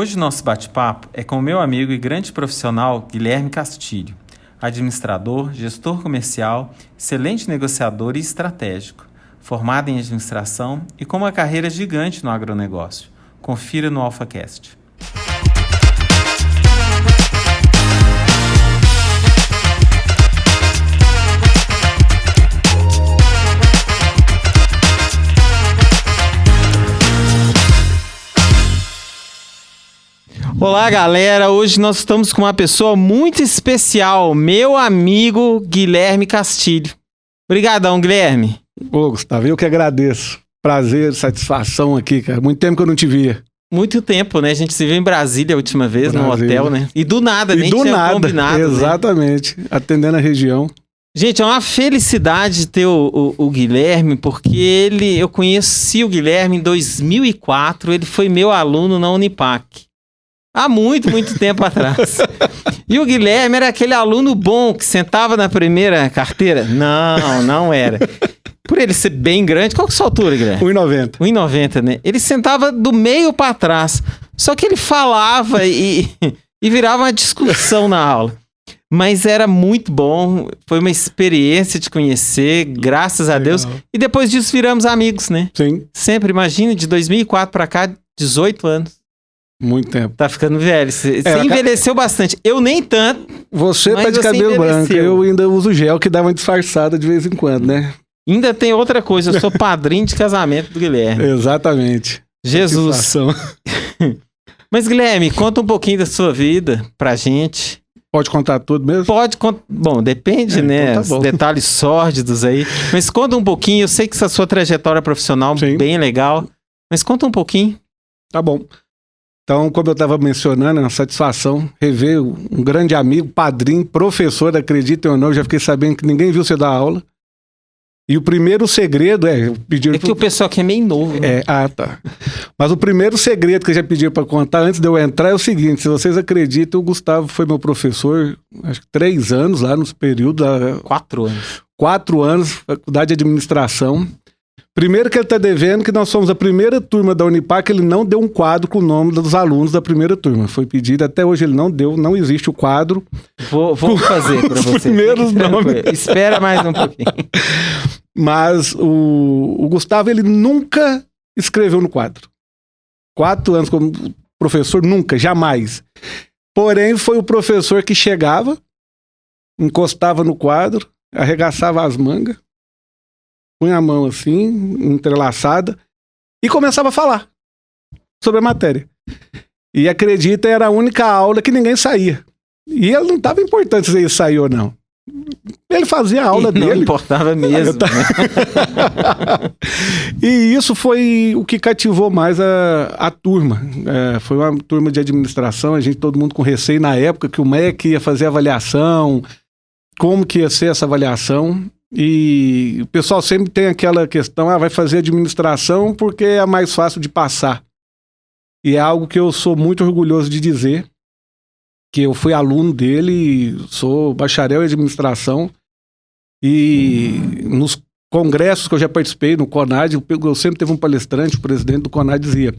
Hoje o nosso bate-papo é com o meu amigo e grande profissional Guilherme Castilho, administrador, gestor comercial, excelente negociador e estratégico, formado em administração e com uma carreira gigante no agronegócio. Confira no AlphaCast. Olá, galera! Hoje nós estamos com uma pessoa muito especial, meu amigo Guilherme Castilho. Obrigadão, Guilherme. Ô, Gustavo, eu que agradeço. Prazer, satisfação aqui, cara. Muito tempo que eu não te via. Muito tempo, né? A gente se viu em Brasília a última vez, no hotel, né? E do nada, nem tinha combinado. Exatamente, né? Atendendo a região. Gente, é uma felicidade ter o Guilherme, porque eu conheci o Guilherme em 2004, ele foi meu aluno na Unipac. Há muito tempo atrás. E o Guilherme era aquele aluno bom que sentava na primeira carteira? Não era. Por ele ser bem grande, qual que é a sua altura, Guilherme? 1,90. 1,90, né? Ele sentava do meio para trás. Só que ele falava e virava uma discussão na aula. Mas era muito bom, foi uma experiência de conhecer, graças a Deus. E depois disso viramos amigos, né? Sim. Sempre, imagina, de 2004 para cá, 18 anos. Muito tempo. Tá ficando velho. Você envelheceu bastante. Eu nem tanto. Você tá de cabelo branco. Eu ainda uso gel que dá uma disfarçada de vez em quando, né? Ainda tem outra coisa. Eu sou padrinho de casamento do Guilherme. Exatamente. Jesus. Mas, Guilherme, conta um pouquinho da sua vida pra gente. Pode contar tudo mesmo? Pode contar. Bom, depende, né? Então tá bom. Os detalhes sórdidos aí. Mas conta um pouquinho. Eu sei que essa sua trajetória profissional é bem legal. Mas conta um pouquinho. Tá bom. Então, como eu estava mencionando, é uma satisfação rever um grande amigo, padrinho, professor, acreditem ou não, eu já fiquei sabendo que ninguém viu você dar aula. E o primeiro segredo É que o pessoal aqui é meio novo, né? Tá. Mas o primeiro segredo que eu já pedi para contar antes de eu entrar é o seguinte: se vocês acreditam, o Gustavo foi meu professor, acho que 3 anos lá no período. 4 anos. 4 anos, faculdade de administração. Primeiro que ele está devendo que nós somos a primeira turma da Unipac, ele não deu um quadro com o nome dos alunos da primeira turma. Foi pedido, até hoje ele não deu, não existe o quadro. Vou fazer para você. Primeiros nomes. Espera mais um pouquinho. Mas o Gustavo, ele nunca escreveu no quadro. 4 anos como professor, nunca, jamais. Porém, foi o professor que chegava, encostava no quadro, arregaçava as mangas, punha a mão assim, entrelaçada, e começava a falar sobre a matéria. E acredita, era a única aula que ninguém saía. E ele não estava importante se ele saía ou não. Ele fazia a aula dele. Não importava mesmo. E isso foi o que cativou mais a turma. Foi uma turma de administração, todo mundo com receio na época que o MEC ia fazer avaliação, como que ia ser essa avaliação. E o pessoal sempre tem aquela questão, vai fazer administração porque é mais fácil de passar. E é algo que eu sou muito orgulhoso de dizer, que eu fui aluno dele, sou bacharel em administração, e nos congressos que eu já participei, no CONAD, eu sempre teve um palestrante, o presidente do CONAD dizia,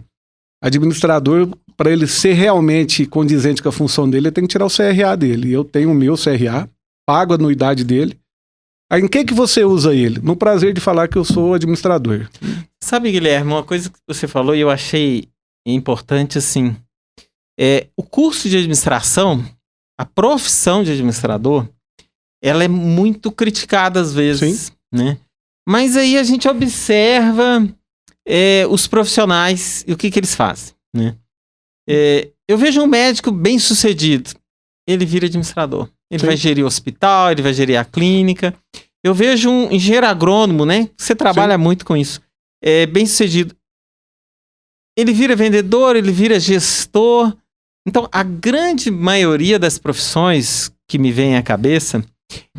administrador, para ele ser realmente condizente com a função dele, ele tem que tirar o CRA dele. Eu tenho o meu CRA, pago a anuidade dele. Aí, em que você usa ele? No prazer de falar que eu sou administrador. Sabe, Guilherme, uma coisa que você falou e eu achei importante, assim, o curso de administração, a profissão de administrador, ela é muito criticada às vezes, né? Mas aí a gente observa os profissionais e o que eles fazem, né? Eu vejo um médico bem sucedido, ele vira administrador. Ele vai gerir o hospital, ele vai gerir a clínica. Eu vejo um engenheiro agrônomo, né? Você trabalha muito com isso. Bem sucedido. Ele vira vendedor, ele vira gestor. Então, a grande maioria das profissões que me vem à cabeça,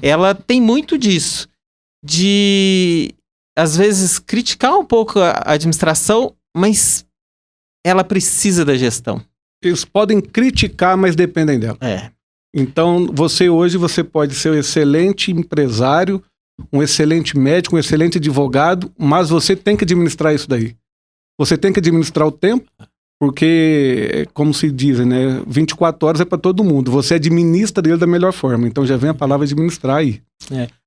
ela tem muito disso. De, às vezes, criticar um pouco a administração, mas ela precisa da gestão. Eles podem criticar, mas dependem dela. Então, hoje você pode ser um excelente empresário, um excelente médico, um excelente advogado, mas você tem que administrar isso daí. Você tem que administrar o tempo, Porque, como se diz, né, 24 horas é para todo mundo. Você administra ele da melhor forma. Então já vem a palavra administrar aí.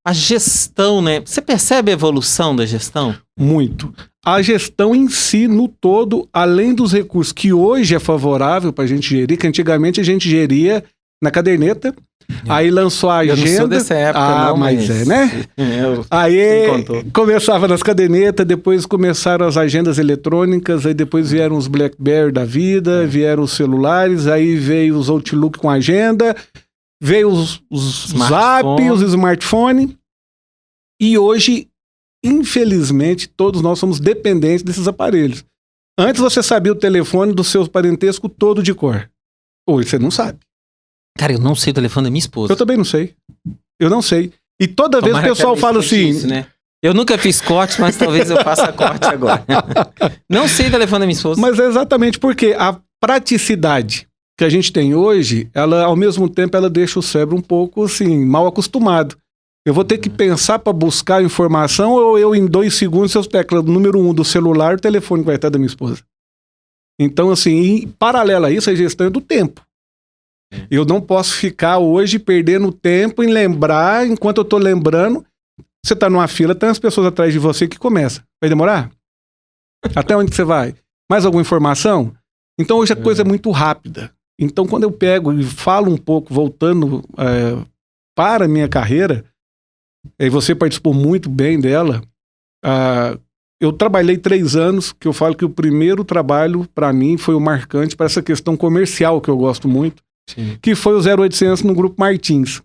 A gestão, né? Você percebe a evolução da gestão? Muito. A gestão em si, no todo, além dos recursos que hoje é favorável para a gente gerir, que antigamente a gente geria na caderneta, aí lançou a agenda. Eu não sou dessa época, não, mas é, né? Aí começava nas cadernetas, depois começaram as agendas eletrônicas, aí depois vieram os BlackBerry da vida, vieram os celulares, aí veio os Outlook com agenda, veio os Zap, os smartphones, e hoje, infelizmente, todos nós somos dependentes desses aparelhos. Antes você sabia o telefone do seu parentesco todo de cor. Hoje você não sabe. Cara, eu não sei o telefone da minha esposa. Eu também não sei. Eu não sei. E toda vez o pessoal fala assim... Isso, né? Eu nunca fiz corte, mas talvez eu faça corte agora. Não sei o telefone da minha esposa. Mas é exatamente porque a praticidade que a gente tem hoje, ela, ao mesmo tempo, ela deixa o cérebro um pouco, assim, mal acostumado. Eu vou ter que pensar para buscar informação ou eu, em 2 segundos, se eu tecla número 1 do celular, o telefone vai estar da minha esposa. Então, assim, em paralelo a isso, a gestão é do tempo. Eu não posso ficar hoje perdendo tempo em lembrar, enquanto eu tô lembrando, você tá numa fila, tem as pessoas atrás de você que começa. Vai demorar? Até onde você vai? Mais alguma informação? Então hoje a coisa é muito rápida. Então quando eu pego e falo um pouco, voltando para a minha carreira, e você participou muito bem dela, eu trabalhei 3 anos, que eu falo que o primeiro trabalho para mim foi o marcante para essa questão comercial que eu gosto muito. Sim. Que foi o 0800 no Grupo Martins.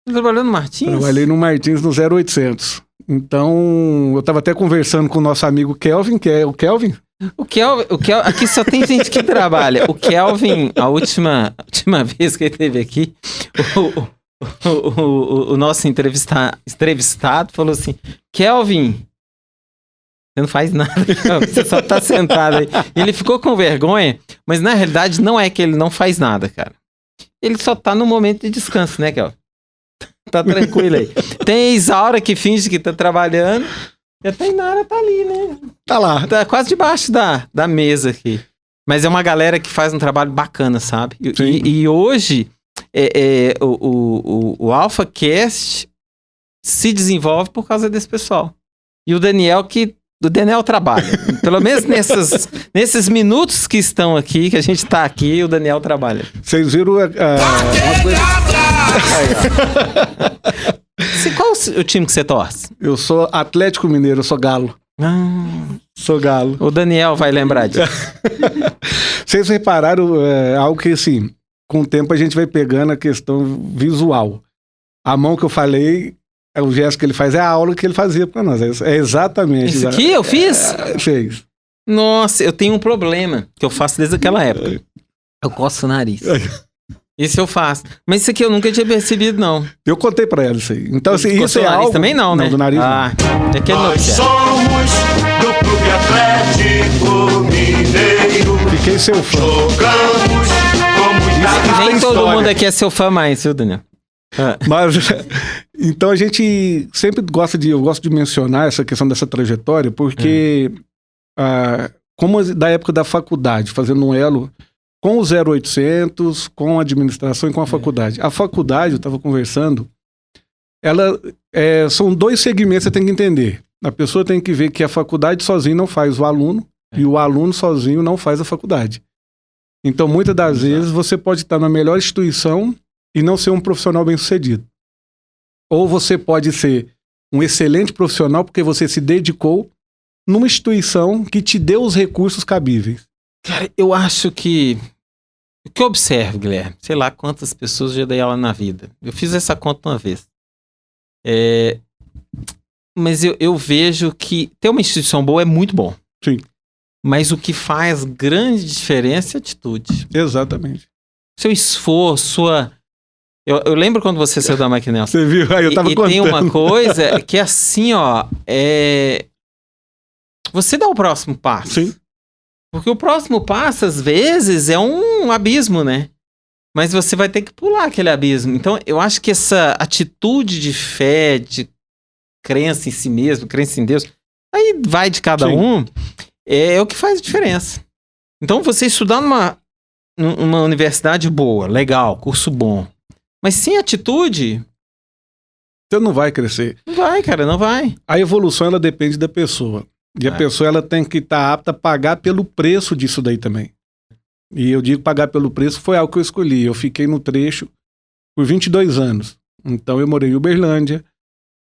Você trabalhou no Martins? Trabalhei no Martins no 0800. Então, eu estava até conversando com o nosso amigo Kelvin, que é o Kelvin. O Kelvin, aqui só tem gente que trabalha. O Kelvin, a última vez que ele esteve aqui, o nosso entrevistado falou assim, Kelvin, você não faz nada, você só tá sentado aí. E ele ficou com vergonha, mas na realidade não é que ele não faz nada, cara. Ele só tá no momento de descanso, né, Kelvin? Tá tranquilo aí. Tem a Isaura que finge que tá trabalhando, e a Tainara tá ali, né? Tá lá. Tá quase debaixo da mesa aqui. Mas é uma galera que faz um trabalho bacana, sabe? E hoje, o AlphaCast se desenvolve por causa desse pessoal. E o Daniel trabalha. Pelo menos nesses minutos que estão aqui, que a gente tá aqui, o Daniel trabalha. Vocês viram uma coisa... Qual o time que você torce? Eu sou Atlético Mineiro, eu sou Galo. Sou Galo. O Daniel vai lembrar disso. Vocês repararam algo que, assim, com o tempo a gente vai pegando a questão visual. A mão que eu falei... O gesto que ele faz é a aula que ele fazia pra nós. É exatamente. Isso aqui eu fiz? Fez. Nossa, eu tenho um problema que eu faço desde aquela época. Eu coço o nariz. Isso eu faço. Mas isso aqui eu nunca tinha percebido, não. Eu contei pra ela isso aí. Então, assim, isso é algo... também não, né? Não, do nariz não. É aquele Nós somos do Clube Atlético Mineiro. Fiquei seu fã. Jogamos com muita Nem todo mundo aqui é seu fã mais, viu, Daniel? Mas, então a gente sempre eu gosto de mencionar essa questão dessa trajetória, porque como da época da faculdade, fazendo um elo com o 0800, com a administração e com a faculdade. A faculdade, eu estava conversando, ela são 2 segmentos que você tem que entender. A pessoa tem que ver que a faculdade sozinho não faz o aluno e o aluno sozinho não faz a faculdade. Então, muitas das vezes, você pode estar na melhor instituição e não ser um profissional bem-sucedido. Ou você pode ser um excelente profissional porque você se dedicou numa instituição que te deu os recursos cabíveis. Cara, eu acho que... O que eu observo, Guilherme, sei lá quantas pessoas eu já dei aula na vida. Eu fiz essa conta uma vez. Mas eu vejo que ter uma instituição boa é muito bom. Sim. Mas o que faz grande diferença é a atitude. Exatamente. Seu esforço, Eu lembro quando você saiu da McNelson. Você viu? Aí eu tava contando. E tem uma coisa que é assim, ó... Você dá o próximo passo. Sim. Porque o próximo passo, às vezes, é um abismo, né? Mas você vai ter que pular aquele abismo. Então, eu acho que essa atitude de fé, de crença em si mesmo, crença em Deus, aí vai de cada um, é o que faz a diferença. Então, você estudar numa universidade boa, legal, curso bom, mas sem atitude, Você não vai crescer. não vai, cara, não vai. A evolução, ela depende da pessoa. E a pessoa, ela tem que estar apta a pagar pelo preço disso daí também. E eu digo pagar pelo preço foi algo que eu escolhi. Eu fiquei no trecho por 22 anos. Então, eu morei em Uberlândia.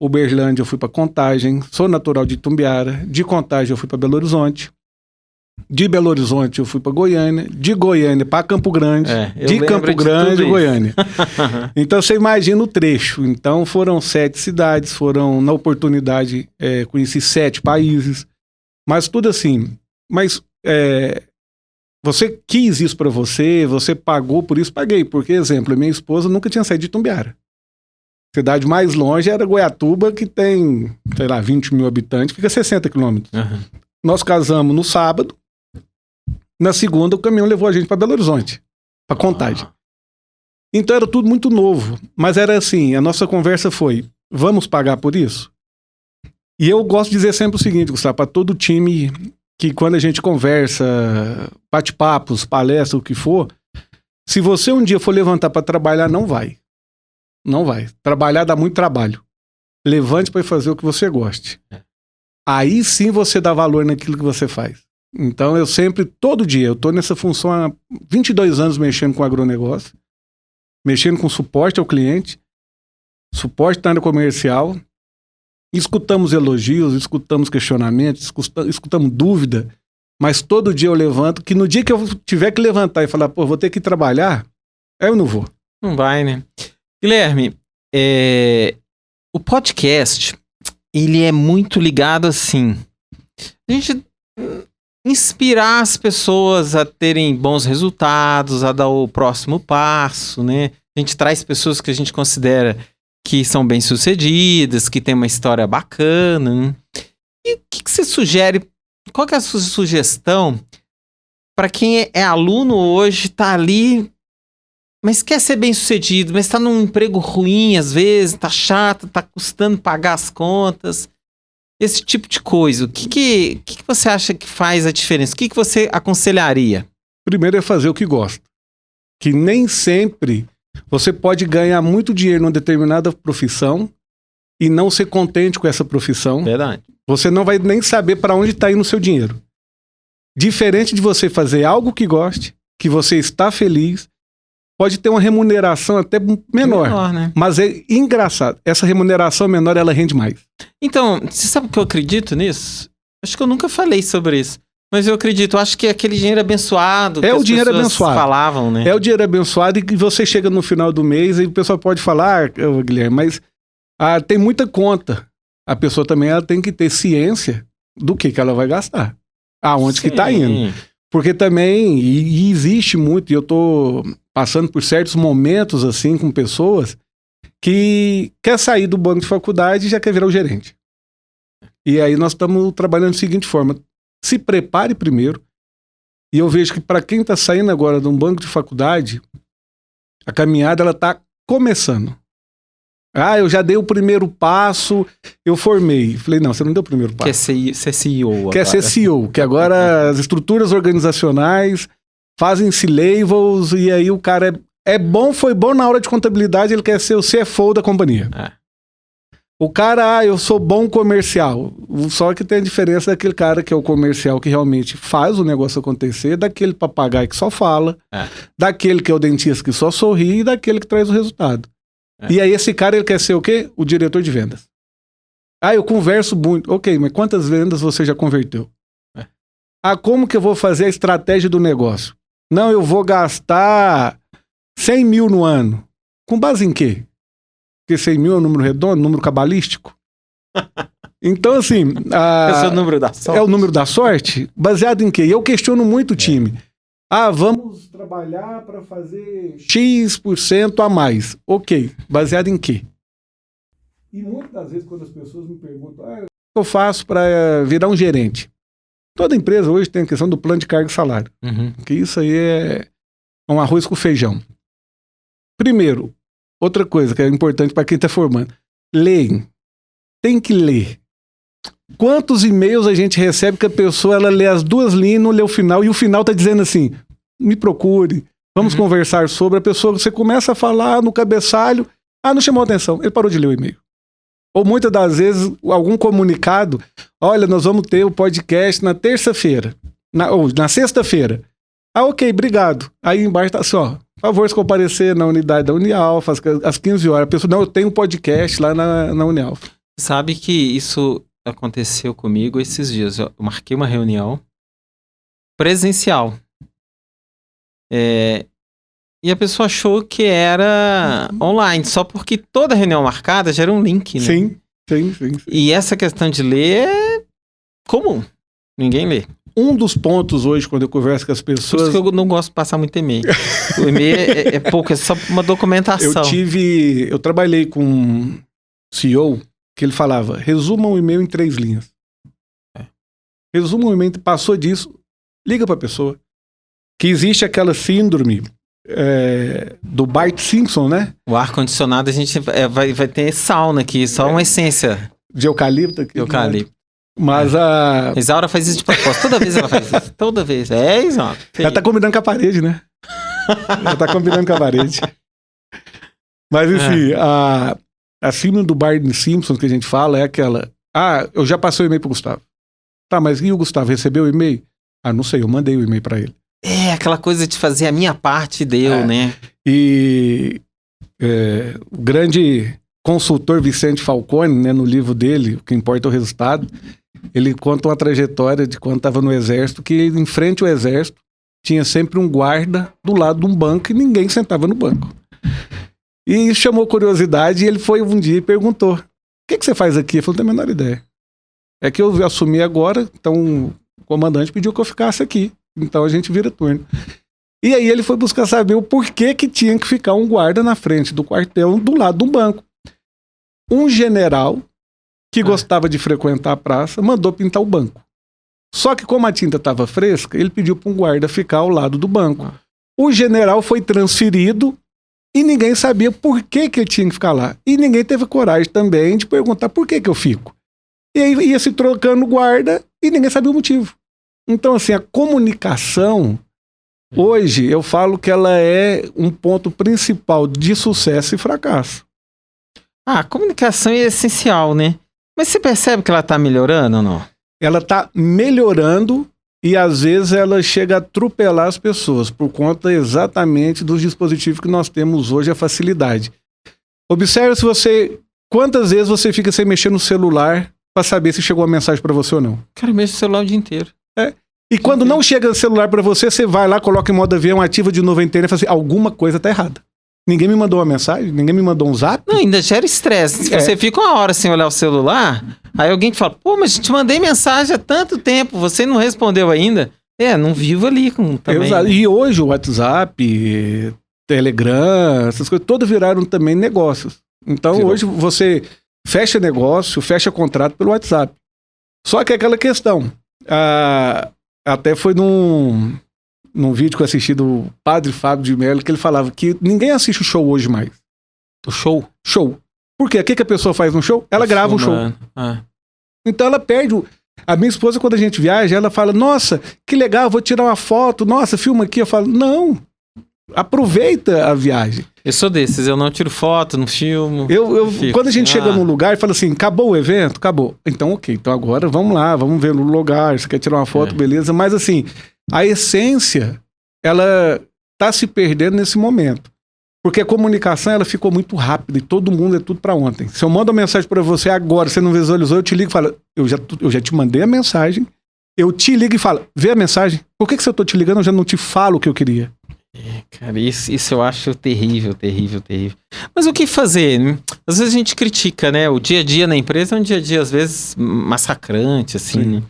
Uberlândia, eu fui para Contagem. Sou natural de Itumbiara. De Contagem, eu fui para Belo Horizonte. De Belo Horizonte, eu fui para Goiânia. De Goiânia para Campo Grande. Eu De lembro Campo de Grande, tudo isso. Goiânia. Então, você imagina o trecho. Então, foram 7 cidades. Foram, na oportunidade, conheci 7 países. Mas tudo assim. Mas você quis isso para você, você pagou por isso, paguei. Porque, exemplo, minha esposa nunca tinha saído de Itumbiara. A cidade mais longe era Goiatuba, que tem, sei lá, 20 mil habitantes, fica 60 quilômetros. Uhum. Nós casamos no sábado. Na segunda, o caminhão levou a gente para Belo Horizonte, para Contagem. Então era tudo muito novo. Mas era assim, a nossa conversa foi, vamos pagar por isso? E eu gosto de dizer sempre o seguinte, Gustavo, para todo time que quando a gente conversa, bate-papos, palestra, o que for, se você um dia for levantar para trabalhar, não vai. Não vai. Trabalhar dá muito trabalho. Levante para fazer o que você goste. Aí sim você dá valor naquilo que você faz. Então eu sempre, todo dia, eu estou nessa função há 22 anos mexendo com agronegócio, mexendo com suporte ao cliente, suporte na área comercial, escutamos elogios, escutamos questionamentos, escutamos dúvida, mas todo dia eu levanto, que no dia que eu tiver que levantar e falar, pô, vou ter que trabalhar, eu não vou. Não vai, né? Guilherme, o podcast, ele é muito ligado assim, a gente inspirar as pessoas a terem bons resultados, a dar o próximo passo, né? A gente traz pessoas que a gente considera que são bem-sucedidas, que tem uma história bacana, né? E o que você sugere? Qual que é a sua sugestão para quem é aluno hoje, tá ali, mas quer ser bem-sucedido, mas tá num emprego ruim às vezes, tá chato, tá custando pagar as contas, esse tipo de coisa. O que você acha que faz a diferença? O que você aconselharia? Primeiro é fazer o que gosta. Que nem sempre você pode ganhar muito dinheiro numa determinada profissão e não ser contente com essa profissão. Verdade. Você não vai nem saber para onde está indo o seu dinheiro. Diferente de você fazer algo que goste, que você está feliz, pode ter uma remuneração até menor, né? Mas é engraçado. Essa remuneração menor, ela rende mais. Então, você sabe que eu acredito nisso? Acho que eu nunca falei sobre isso. Mas eu acredito, acho que é aquele dinheiro abençoado que o as dinheiro pessoas abençoado. falavam, né? É o dinheiro abençoado e você chega no final do mês e o pessoal pode falar, Guilherme, mas tem muita conta. A pessoa também ela tem que ter ciência do que ela vai gastar. Aonde que está indo. Porque também, e existe muito, e eu tô passando por certos momentos assim com pessoas que quer sair do banco de faculdade e já quer virar o gerente. E aí nós estamos trabalhando da seguinte forma, se prepare primeiro, e eu vejo que para quem está saindo agora de um banco de faculdade, a caminhada ela está começando. Eu já dei o primeiro passo, eu formei. Falei, não, você não deu o primeiro passo. Quer ser CEO agora. Quer ser CEO, que agora as estruturas organizacionais fazem C-levels e aí o cara foi bom na aula de contabilidade, ele quer ser o CFO da companhia. O cara, eu sou bom comercial. Só que tem a diferença daquele cara que é o comercial que realmente faz o negócio acontecer, daquele papagaio que só fala, daquele que é o dentista que só sorri e daquele que traz o resultado. E aí esse cara, ele quer ser o quê? O diretor de vendas. Eu converso muito. Ok, mas quantas vendas você já converteu? Como que eu vou fazer a estratégia do negócio? Não, eu vou gastar 100 mil no ano. Com base em quê? Porque 100 mil é um número redondo, número cabalístico. Então, assim... Esse é o número da sorte? É o número da sorte? Baseado em quê? E eu questiono muito o time. Vamos trabalhar para fazer X% a mais. Ok, baseado em quê? E muitas das vezes quando as pessoas me perguntam, o que eu faço para virar um gerente? Toda empresa hoje tem a questão do plano de cargo e salário. Que isso aí é um arroz com feijão. Primeiro, outra coisa que é importante para quem está formando, leem. Tem que ler. Quantos e-mails a gente recebe que a pessoa ela lê as 2 linhas, não lê o final, e o final tá dizendo assim, me procure, vamos conversar sobre. A pessoa, você começa a falar no cabeçalho, não chamou atenção, ele parou de ler o e-mail. Ou muitas das vezes, algum comunicado, olha, nós vamos ter o podcast na terça-feira, ou na sexta-feira. Ok, obrigado. Aí embaixo tá assim, ó, por favor, se comparecer na unidade da Unialfa, às 15 horas. A pessoa, não, eu tenho um podcast lá na Unialfa. Sabe que isso aconteceu comigo esses dias. Eu marquei uma reunião presencial. E a pessoa achou que era online, só porque toda reunião marcada gera um link, né? Sim. E essa questão de ler é comum. Ninguém lê. Um dos pontos hoje, quando eu converso com as Por pessoas... isso que eu não gosto de passar muito e-mail. O e-mail é pouco, é só uma documentação. Eu trabalhei com um CEO que ele falava, resuma um e-mail em 3 linhas. Resuma um e-mail, passou disso, liga pra pessoa. Que existe aquela síndrome do Bart Simpson, né? O ar-condicionado, a gente vai ter sauna aqui, só uma essência. De eucalipto aqui. Eucalipto. Mas a... Isaura faz isso de propósito. Toda vez ela faz isso. Toda vez. Isaura. Ela tá combinando com a parede, né? Ela tá combinando com a parede. Mas, enfim, a síndrome do Bart Simpson que a gente fala é aquela... eu já passei o e-mail pro Gustavo. Tá, mas e o Gustavo recebeu o e-mail? Não sei, eu mandei o e-mail pra ele. Aquela coisa de fazer a minha parte deu, né? E o grande consultor Vicente Falcone, né, no livro dele, O que importa é o resultado, ele conta uma trajetória de quando estava no exército, que em frente ao exército tinha sempre um guarda do lado de um banco e ninguém sentava no banco. E isso chamou curiosidade e ele foi um dia e perguntou, o que você faz aqui? Ele falou, não tenho a menor ideia. É que eu assumi agora, então o comandante pediu que eu ficasse aqui. Então a gente vira turno. E aí ele foi buscar saber o porquê que tinha que ficar um guarda na frente do quartel do lado do banco. Um general que gostava de frequentar a praça mandou pintar o banco. Só que como a tinta estava fresca, ele pediu para um guarda ficar ao lado do banco. O general foi transferido e ninguém sabia por que ele tinha que ficar lá. E ninguém teve coragem também de perguntar por que eu fico. E aí ia se trocando guarda e ninguém sabia o motivo. Então, assim, a comunicação, hoje, eu falo que ela é um ponto principal de sucesso e fracasso. A comunicação é essencial, né? Mas você percebe que ela está melhorando ou não? Ela está melhorando e, às vezes, ela chega a atropelar as pessoas por conta exatamente dos dispositivos que nós temos hoje, a facilidade. Observe quantas vezes você fica sem mexer no celular para saber se chegou uma mensagem para você ou não. Cara, eu mexo no celular o dia inteiro. E quando não chega o celular pra você, você vai lá, coloca em modo avião, ativa de novo a antena e fala assim, alguma coisa tá errada. Ninguém me mandou uma mensagem, ninguém me mandou um zap. Não, ainda gera estresse. Se você fica uma hora sem olhar o celular, aí alguém te fala, pô, mas te mandei mensagem há tanto tempo, você não respondeu ainda. Não vivo ali também. Exato. E hoje o WhatsApp, Telegram, essas coisas todas viraram também negócios. Então hoje você fecha negócio, fecha contrato pelo WhatsApp. Só que é aquela questão... até foi num vídeo que eu assisti do Padre Fábio de Mello, que ele falava que ninguém assiste o show hoje mais. O show? Show. Por quê? O que a pessoa faz no show? Ela grava um show. Então ela perde... A minha esposa, quando a gente viaja, ela fala, nossa, que legal, vou tirar uma foto, nossa, filma aqui. Eu falo, não, aproveita a viagem. Eu sou desses, eu não tiro foto, não filmo. Quando a gente chega num lugar e fala assim, acabou o evento? Acabou. Então, ok, então agora vamos lá, vamos ver no lugar, você quer tirar uma foto, beleza. Mas assim, a essência, ela tá se perdendo nesse momento. Porque a comunicação, ela ficou muito rápida e todo mundo é tudo pra ontem. Se eu mando uma mensagem pra você agora, você não visualizou, eu te ligo e falo, eu já te mandei a mensagem, eu te ligo e falo, vê a mensagem. Por que se eu tô te ligando, eu já não te falo o que eu queria? Cara, isso eu acho terrível. Mas o que fazer? Às vezes a gente critica, né? O dia a dia na empresa é um dia a dia, às vezes, massacrante, assim, né?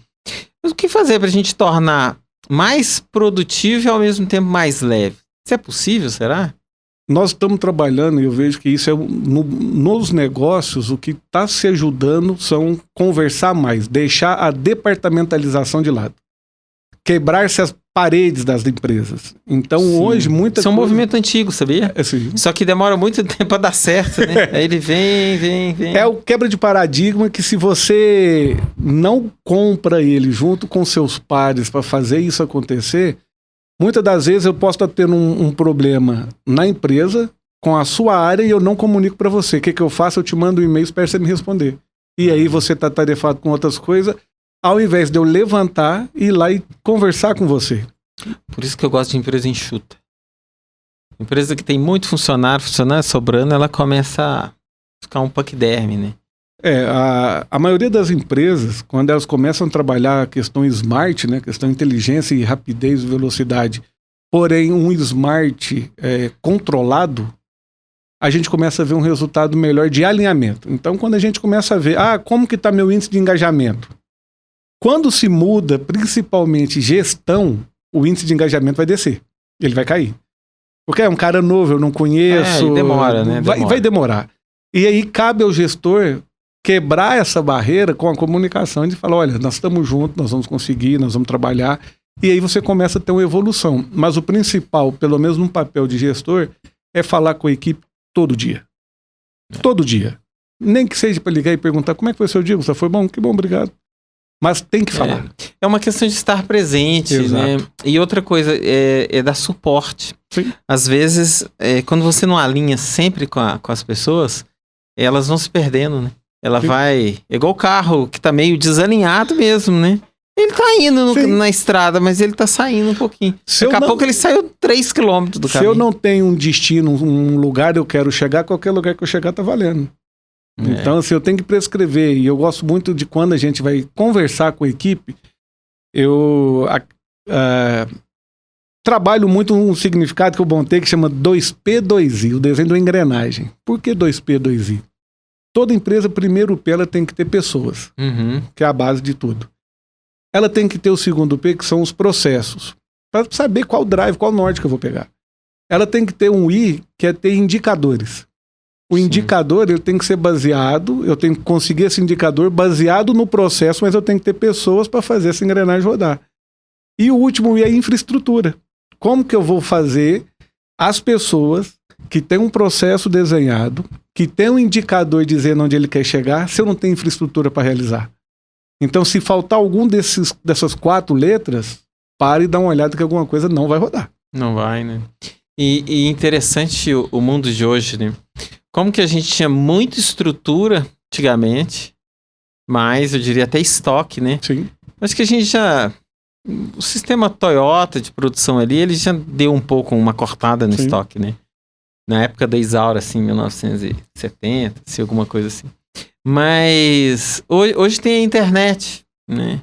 Mas o que fazer pra gente tornar mais produtivo e ao mesmo tempo mais leve? Isso é possível, será? Nós estamos trabalhando, e eu vejo que isso nos negócios, o que está se ajudando são conversar mais, deixar a departamentalização de lado. Quebrar paredes das empresas. Então, hoje, muita Isso é um coisa... movimento antigo, sabia? Assim, Só que demora muito tempo para dar certo, né? Aí ele vem. é o quebra de paradigma que se você não compra ele junto com seus pares para fazer isso acontecer, muitas das vezes eu posso estar tendo um problema na empresa com a sua área e eu não comunico para você. O que eu faço? Eu te mando um e-mail, espero você me responder. E aí você está tarefado com outras coisas, ao invés de eu levantar e ir lá e conversar com você. Por isso que eu gosto de empresa enxuta. Empresa que tem muito funcionário sobrando, ela começa a ficar um paquiderme, né? A maioria das empresas, quando elas começam a trabalhar a questão smart, né, questão inteligência e rapidez e velocidade, porém um smart controlado, a gente começa a ver um resultado melhor de alinhamento. Então, quando a gente começa a ver, como que está meu índice de engajamento? Quando se muda, principalmente gestão, o índice de engajamento vai descer. Ele vai cair. Porque é um cara novo, eu não conheço. Demora, né? Vai demorar. E aí cabe ao gestor quebrar essa barreira com a comunicação de falar, olha, nós estamos juntos, nós vamos conseguir, nós vamos trabalhar. E aí você começa a ter uma evolução. Mas o principal, pelo menos no papel de gestor, é falar com a equipe todo dia. Todo dia. Nem que seja para ligar e perguntar como é que foi o seu dia, Gustavo? Foi bom? Que bom, obrigado. Mas tem que falar. É uma questão de estar presente, Exato. né? E outra coisa é dar suporte. Sim. Às vezes, quando você não alinha sempre com as pessoas, elas vão se perdendo, né? Ela Sim. vai... É igual o carro, que tá meio desalinhado mesmo, né? Ele tá indo na estrada, mas ele tá saindo um pouquinho. Daqui a pouco ele saiu 3 km do caminho. Se eu não tenho um destino, um lugar eu quero chegar, qualquer lugar que eu chegar tá valendo. Então, assim, eu tenho que prescrever. E eu gosto muito de quando a gente vai conversar com a equipe, eu trabalho muito um significado que eu montei que chama 2P, 2I, o desenho da engrenagem. Por que 2P, 2I? Toda empresa, primeiro P, ela tem que ter pessoas, que é a base de tudo. Ela tem que ter o segundo P, que são os processos, para saber qual drive, qual norte que eu vou pegar. Ela tem que ter um I, que é ter indicadores. O indicador, ele tem que ser baseado, eu tenho que conseguir esse indicador baseado no processo, mas eu tenho que ter pessoas para fazer essa engrenagem rodar. E o último é a infraestrutura. Como que eu vou fazer as pessoas que têm um processo desenhado, que tem um indicador dizendo onde ele quer chegar, se eu não tenho infraestrutura para realizar? Então, se faltar algum dessas 4 letras, pare e dá uma olhada que alguma coisa não vai rodar. Não vai, né? E interessante o mundo de hoje, né? Como que a gente tinha muita estrutura antigamente, mas eu diria até estoque, né? Sim. Acho que a gente já... O sistema Toyota de produção ali, ele já deu um pouco uma cortada no estoque, né? Na época da Isaura, assim, 1970, assim, alguma coisa assim. Mas hoje tem a internet, né?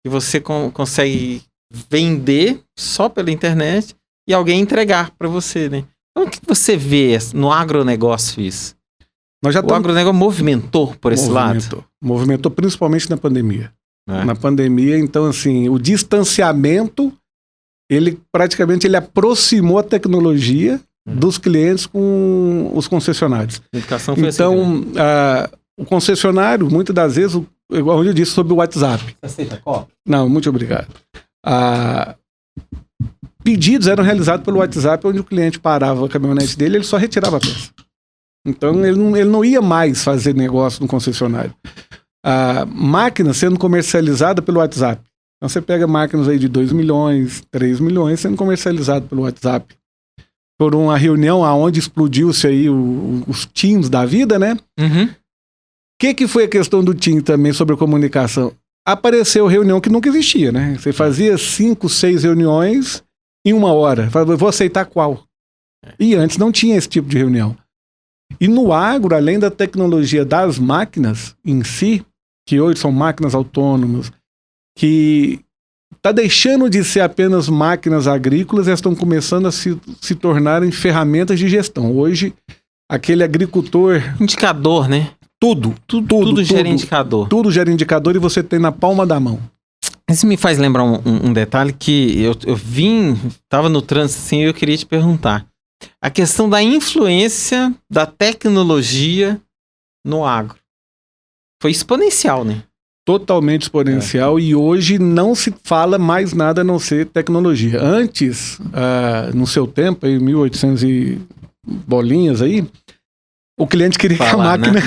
E você consegue vender só pela internet e alguém entregar para você, né? Então, o que você vê no agronegócio isso? O agronegócio movimentou por esse lado? Movimentou principalmente na pandemia. Na pandemia, então, assim, o distanciamento, ele praticamente aproximou a tecnologia dos clientes com os concessionários. A educação foi então, assim, o concessionário, muitas das vezes, igual eu disse, sobre o WhatsApp. Você aceita copo? Não, muito obrigado. Pedidos eram realizados pelo WhatsApp, onde o cliente parava a caminhonete dele, ele só retirava a peça. Então, ele não ia mais fazer negócio no concessionário. Máquina sendo comercializada pelo WhatsApp. Então, você pega máquinas aí de 2 milhões, 3 milhões sendo comercializado pelo WhatsApp. Por uma reunião onde explodiu-se aí os Teams da vida, né? O que foi a questão do Team também sobre a comunicação? Apareceu reunião que nunca existia, né? Você fazia 5, 6 reuniões em 1 hora. Eu vou aceitar qual? E antes não tinha esse tipo de reunião. E no agro, além da tecnologia das máquinas em si, que hoje são máquinas autônomas, que está deixando de ser apenas máquinas agrícolas, elas estão começando a se tornarem ferramentas de gestão. Hoje, aquele agricultor... Indicador, né? Tudo gera indicador. Tudo gera indicador e você tem na palma da mão. Isso me faz lembrar um detalhe que eu estava no trânsito assim, e eu queria te perguntar. A questão da influência da tecnologia no agro. Foi exponencial, né? totalmente exponencial e hoje não se fala mais nada a não ser tecnologia. Antes, no seu tempo, em 1800 e bolinhas aí, o cliente queria que a máquina...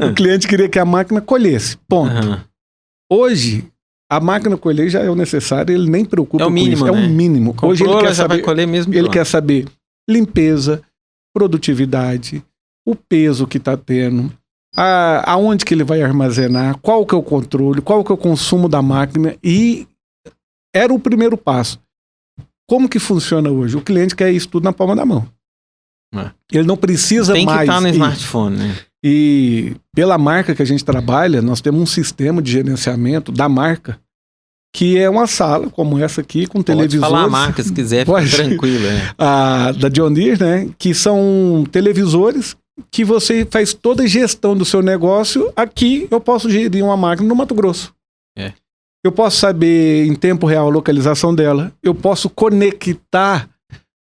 o cliente queria que a máquina colhesse, ponto. Hoje, a máquina colher já é o necessário, ele nem preocupa com isso. É o mínimo. Hoje ele quer saber, vai colher mesmo. Ele quer saber limpeza, produtividade, o peso que está tendo, aonde que ele vai armazenar, qual que é o controle, qual que é o consumo da máquina, e era o primeiro passo. Como que funciona hoje? O cliente quer isso tudo na palma da mão. Ele não precisa mais... Tem que estar no smartphone, né? E pela marca que a gente trabalha, nós temos um sistema de gerenciamento da marca, que é uma sala como essa aqui, com televisores. Pode falar a marca se quiser, fica tranquilo. Da John Deere, né? Que são televisores que você faz toda a gestão do seu negócio. Aqui eu posso gerir uma máquina no Mato Grosso. Eu posso saber em tempo real a localização dela. Eu posso conectar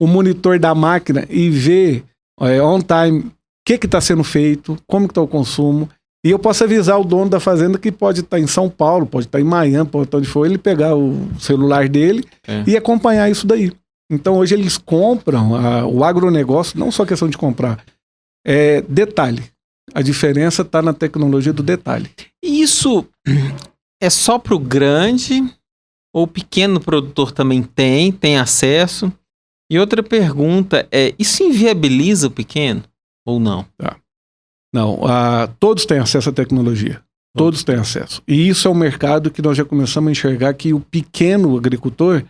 o monitor da máquina e ver on time o que está sendo feito, como que está o consumo. E eu posso avisar o dono da fazenda que pode estar em São Paulo, pode estar em Miami, pode estar onde for, ele pegar o celular dele e acompanhar isso daí. Então hoje eles compram o agronegócio, não só questão de comprar, detalhe. A diferença está na tecnologia do detalhe. E isso é só para o grande ou o pequeno produtor também tem acesso? E outra pergunta isso inviabiliza o pequeno ou não? Não, todos têm acesso à tecnologia. Todos têm acesso. E isso é um mercado que nós já começamos a enxergar que o pequeno agricultor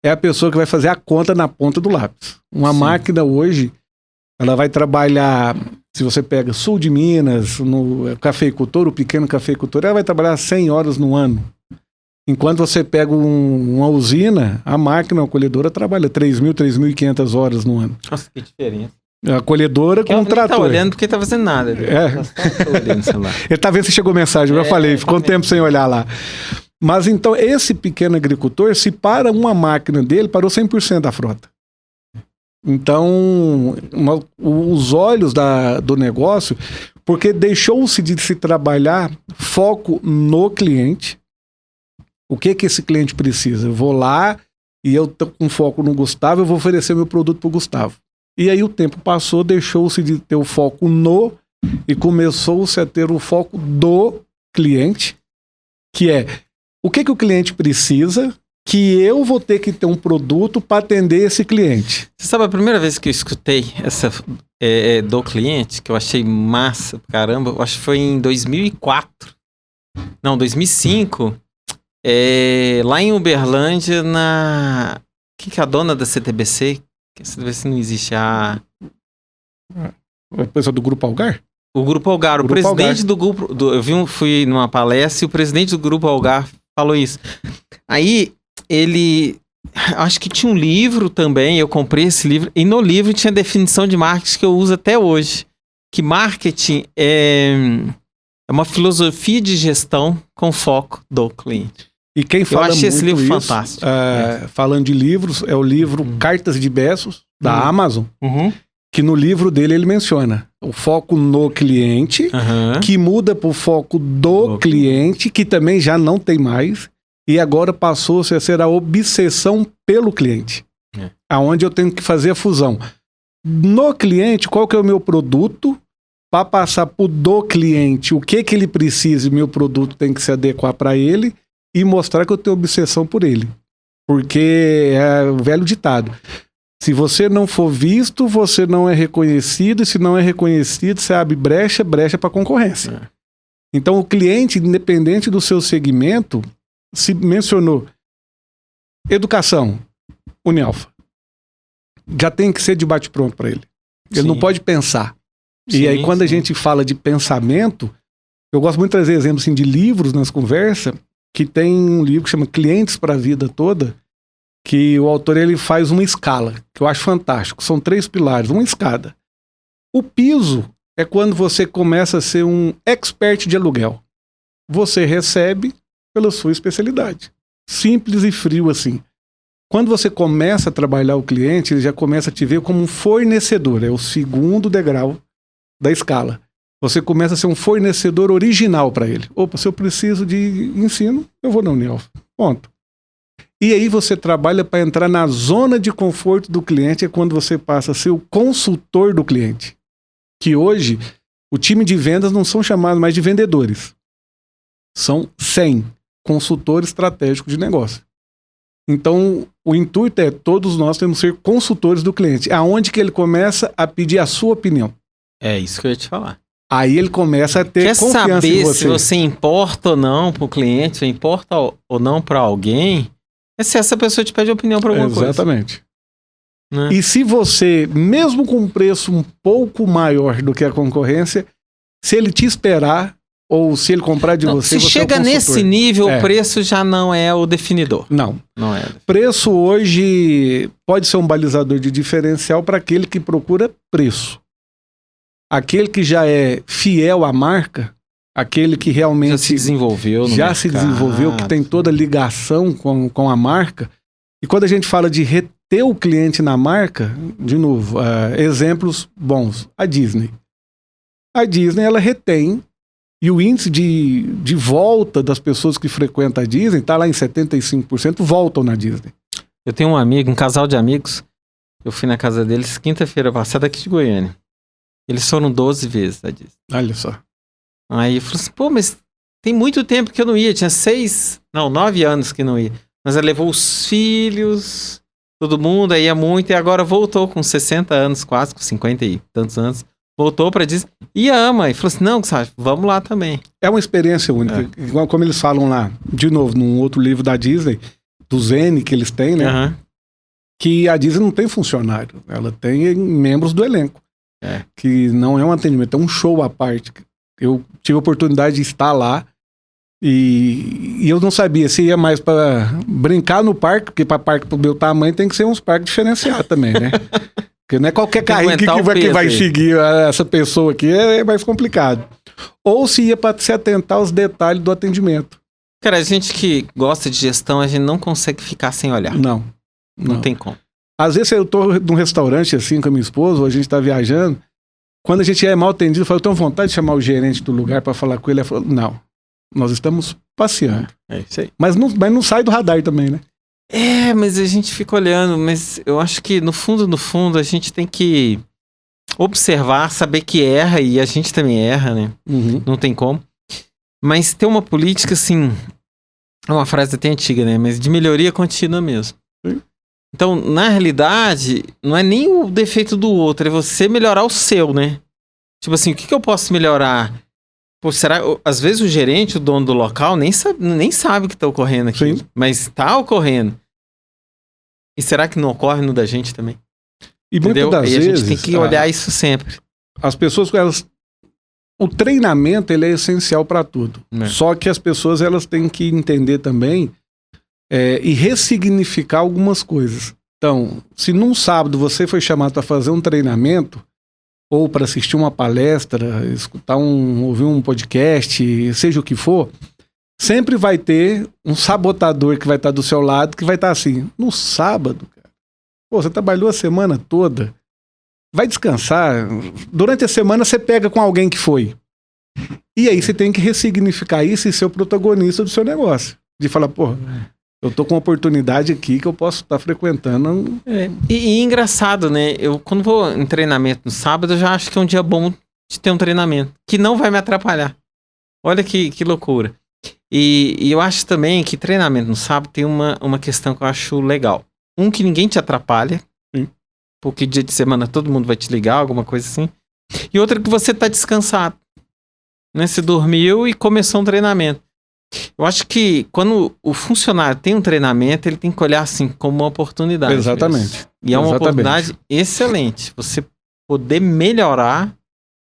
é a pessoa que vai fazer a conta na ponta do lápis. Uma máquina hoje, ela vai trabalhar, se você pega sul de Minas, no cafeicultor, o pequeno cafeicultor, ela vai trabalhar 100 horas no ano. Enquanto você pega uma usina, a máquina, a colhedora, trabalha 3.000, 3.500 horas no ano. Nossa, que diferença. A colhedora com um trator. Ele tá olhando porque tá fazendo nada. Olhando o celular. Ele tá vendo se chegou mensagem, eu já falei, ficou um tempo sem olhar lá. Mas então, esse pequeno agricultor, se para uma máquina dele, parou 100% da frota. Então, os olhos do negócio, porque deixou-se de se trabalhar foco no cliente. O que esse cliente precisa? Eu vou lá e eu tô com foco no Gustavo, eu vou oferecer meu produto pro Gustavo. E aí o tempo passou, deixou-se de ter o foco e começou-se a ter o foco do cliente, que é o que o cliente precisa, que eu vou ter que ter um produto para atender esse cliente. Você sabe a primeira vez que eu escutei essa do cliente, que eu achei massa, caramba, eu acho que foi em 2004. Não, 2005. Lá em Uberlândia, que é a dona da CTBC? Que CTBC não existe, a pessoa do Grupo Algar? O Grupo Algar, o presidente do grupo... fui numa palestra e o presidente do Grupo Algar falou isso. Aí, ele... Acho que tinha um livro também, eu comprei esse livro, e no livro tinha definição de marketing que eu uso até hoje. Que marketing é uma filosofia de gestão com foco do cliente. E quem fala eu achei muito esse livro isso, fantástico. Falando de livros, é o livro Cartas de Bezos, da Amazon, que no livro dele ele menciona o foco no cliente, que muda para o foco do cliente, que também já não tem mais, e agora passou-se a ser a obsessão pelo cliente, aonde eu tenho que fazer a fusão. No cliente, qual que é o meu produto, para passar para o do cliente, o que ele precisa e meu produto tem que se adequar para ele, e mostrar que eu tenho obsessão por ele. Porque é o velho ditado. Se você não for visto, você não é reconhecido. E se não é reconhecido, você abre brecha para concorrência. Então, o cliente, independente do seu segmento, se mencionou educação, Unialfa. Já tem que ser de bate-pronto para ele. Ele não pode pensar. E aí, quando a gente fala de pensamento, eu gosto muito de trazer exemplos assim, de livros nas conversas, que tem um livro que chama Clientes para a Vida Toda, que o autor ele faz uma escala, que eu acho fantástico. São 3 pilares, uma escada. O piso é quando você começa a ser um expert de aluguel. Você recebe pela sua especialidade. Simples e frio assim. Quando você começa a trabalhar o cliente, ele já começa a te ver como um fornecedor. É o segundo degrau da escala. você começa a ser um fornecedor original para ele. Opa, se eu preciso de ensino, eu vou na Unielf. Ponto. E aí você trabalha para entrar na zona de conforto do cliente, é quando você passa a ser o consultor do cliente. Que hoje, o time de vendas não são chamados mais de vendedores. São 100 consultores estratégicos de negócio. Então, o intuito é todos nós temos que ser consultores do cliente. Aonde que ele começa a pedir a sua opinião. É isso que eu ia te falar. Aí ele começa a ter Quer confiança saber em você. se você importa ou não para o cliente, ou importa ou não para alguém, é se essa pessoa te pede opinião para alguma coisa. Exatamente. Né? E se você, mesmo com um preço um pouco maior do que a concorrência, se ele te esperar ou se ele comprar de você, se você chega é o consultor. nesse nível, É. o preço já não é o definidor. Não. Não é. Preço hoje pode ser um balizador de diferencial para aquele que procura preço. Aquele que já é fiel à marca, aquele que realmente Já se desenvolveu no já se mercado. desenvolveu, que tem toda a ligação com a marca. E quando a gente fala de reter o cliente na marca, de novo, exemplos bons. A Disney. A Disney, ela retém, e o índice de volta das pessoas que frequentam a Disney está lá em 75%, voltam na Disney. Eu tenho um amigo, um casal de amigos, eu fui na casa deles quinta-feira passada aqui de Goiânia. Eles foram 12 vezes a Disney. Olha só. Aí eu falei assim, pô, mas tem muito tempo que eu não ia, tinha 9 anos que não ia. Mas ela levou os filhos, todo mundo, aí ia muito, e agora voltou com 60 anos, quase com 50 e tantos anos. Voltou pra Disney e ama. E falou assim, não, Gustavo, vamos lá também. É uma experiência única. Igual como eles falam lá, de novo, num outro livro da Disney, do Zen que eles têm, né? Aham. Que a Disney não tem funcionário, ela tem membros do elenco. Que não é um atendimento, é um show à parte. Eu tive a oportunidade de estar lá e eu não sabia se ia mais para brincar no parque, porque para parque pro meu tamanho tem que ser uns parques diferenciados também, né? Porque não é qualquer carrinho que vai seguir essa pessoa aqui, é mais complicado. Ou se ia para se atentar aos detalhes do atendimento. Cara, a gente que gosta de gestão, a gente não consegue ficar sem olhar. Não tem como. Às vezes eu tô num restaurante assim com a minha esposa, ou a gente tá viajando, quando a gente é mal atendido, eu falo, eu tenho vontade de chamar o gerente do lugar para falar com ele. Ele falou, não, nós estamos passeando. É isso aí. Mas não sai do radar também, né? Mas a gente fica olhando, mas eu acho que no fundo, a gente tem que observar, saber que erra, e a gente também erra, né? Uhum. Não tem como. Mas ter uma política, assim, é uma frase até antiga, né? Mas de melhoria contínua mesmo. Sim. Então, na realidade, não é nem o defeito do outro, é você melhorar o seu, né? Tipo assim, o que eu posso melhorar? Pô, às vezes o gerente, o dono do local, nem sabe o que está ocorrendo aqui. Sim. Mas está ocorrendo. E será que não ocorre no da gente também? E entendeu? muitas das vezes vezes a gente tem que olhar isso sempre. As pessoas, o treinamento ele é essencial para tudo. Só que as pessoas elas têm que entender também e ressignificar algumas coisas. Então, se num sábado você foi chamado para fazer um treinamento ou para assistir uma palestra, ouvir um podcast, seja o que for, sempre vai ter um sabotador que vai estar do seu lado, que vai estar assim, no sábado, cara, pô, você trabalhou a semana toda, vai descansar, durante a semana você pega com alguém que foi. E aí você tem que ressignificar isso e ser o protagonista do seu negócio. De falar, pô, eu tô com uma oportunidade aqui que eu posso estar frequentando. E engraçado, né? Eu quando vou em treinamento no sábado, eu já acho que é um dia bom de ter um treinamento, que não vai me atrapalhar. Olha que loucura. E eu acho também que treinamento no sábado tem uma questão que eu acho legal. Que ninguém te atrapalha. Sim. Porque dia de semana todo mundo vai te ligar, alguma coisa assim. E outra que você tá descansado. Né? Você dormiu e começou um treinamento. Eu acho que quando o funcionário tem um treinamento, ele tem que olhar assim como uma oportunidade. Exatamente. Mesmo. E é uma oportunidade excelente. Você poder melhorar.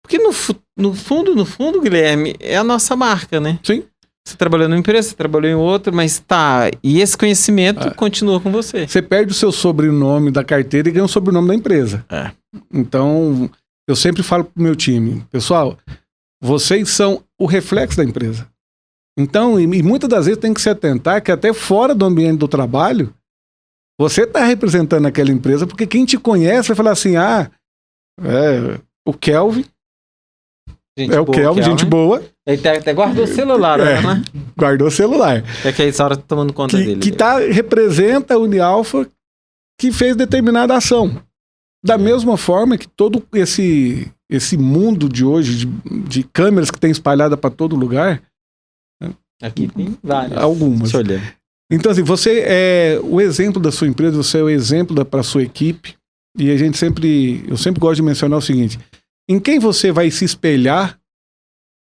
Porque no fundo, Guilherme, é a nossa marca, né? Sim. Você trabalhou numa empresa, você trabalhou em outra, mas tá. E esse conhecimento continua com você. Você perde o seu sobrenome da carteira e ganha o sobrenome da empresa. Então, eu sempre falo pro meu time, pessoal, vocês são o reflexo da empresa. Então, e muitas das vezes tem que se atentar que até fora do ambiente do trabalho, você está representando aquela empresa, porque quem te conhece vai falar assim, o Kelvin Gente É o Kelvin, gente né? boa. Ele até guardou o celular, né? Guardou o celular. É que a Isaura tá tomando conta dele. Que representa a Unialfa que fez determinada ação. Da mesma forma que todo esse mundo de hoje, de câmeras que tem espalhada para todo lugar. Aqui tem várias. Algumas. Deixa eu olhar. Então, assim, você é o exemplo da sua empresa, você é o exemplo para a sua equipe. E eu sempre gosto de mencionar o seguinte: em quem você vai se espelhar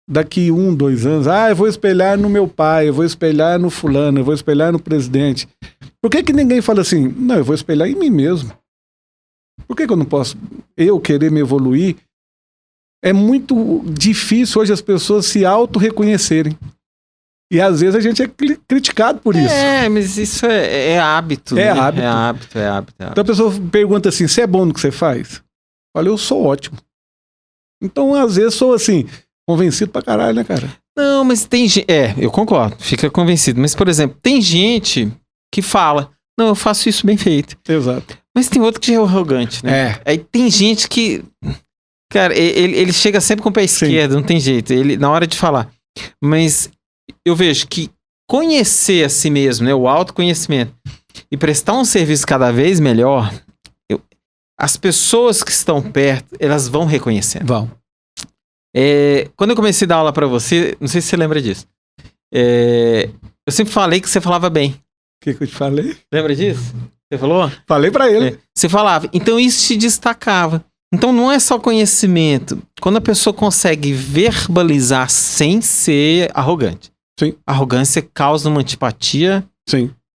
daqui 1, 2 anos? Eu vou espelhar no meu pai, eu vou espelhar no fulano, eu vou espelhar no presidente. Por que ninguém fala assim? Não, eu vou espelhar em mim mesmo. Por que eu não posso querer me evoluir? É muito difícil hoje as pessoas se auto-reconhecerem. E às vezes a gente é criticado por isso. Mas isso é hábito. É né? hábito. É hábito. Então a pessoa pergunta assim: você é bom no que você faz? Eu falo, eu sou ótimo. Então às vezes sou assim, convencido pra caralho, né, cara? Não, mas tem gente... eu concordo, fica convencido. Mas, por exemplo, tem gente que fala, não, eu faço isso bem feito. Exato. Mas tem outro que já é arrogante, né? Aí tem gente que... Cara, ele chega sempre com o pé esquerdo, não tem jeito. Ele, na hora de falar. Mas eu vejo que conhecer a si mesmo, né? O autoconhecimento e prestar um serviço cada vez melhor, as pessoas que estão perto, elas vão reconhecendo. Vão. Quando eu comecei a dar aula pra você, não sei se você lembra disso. Eu sempre falei que você falava bem. O que eu te falei? Lembra disso? Você falou? Falei pra ele. Você falava. Então isso te destacava. Então não é só conhecimento. Quando a pessoa consegue verbalizar sem ser arrogante. Sim. A arrogância causa uma antipatia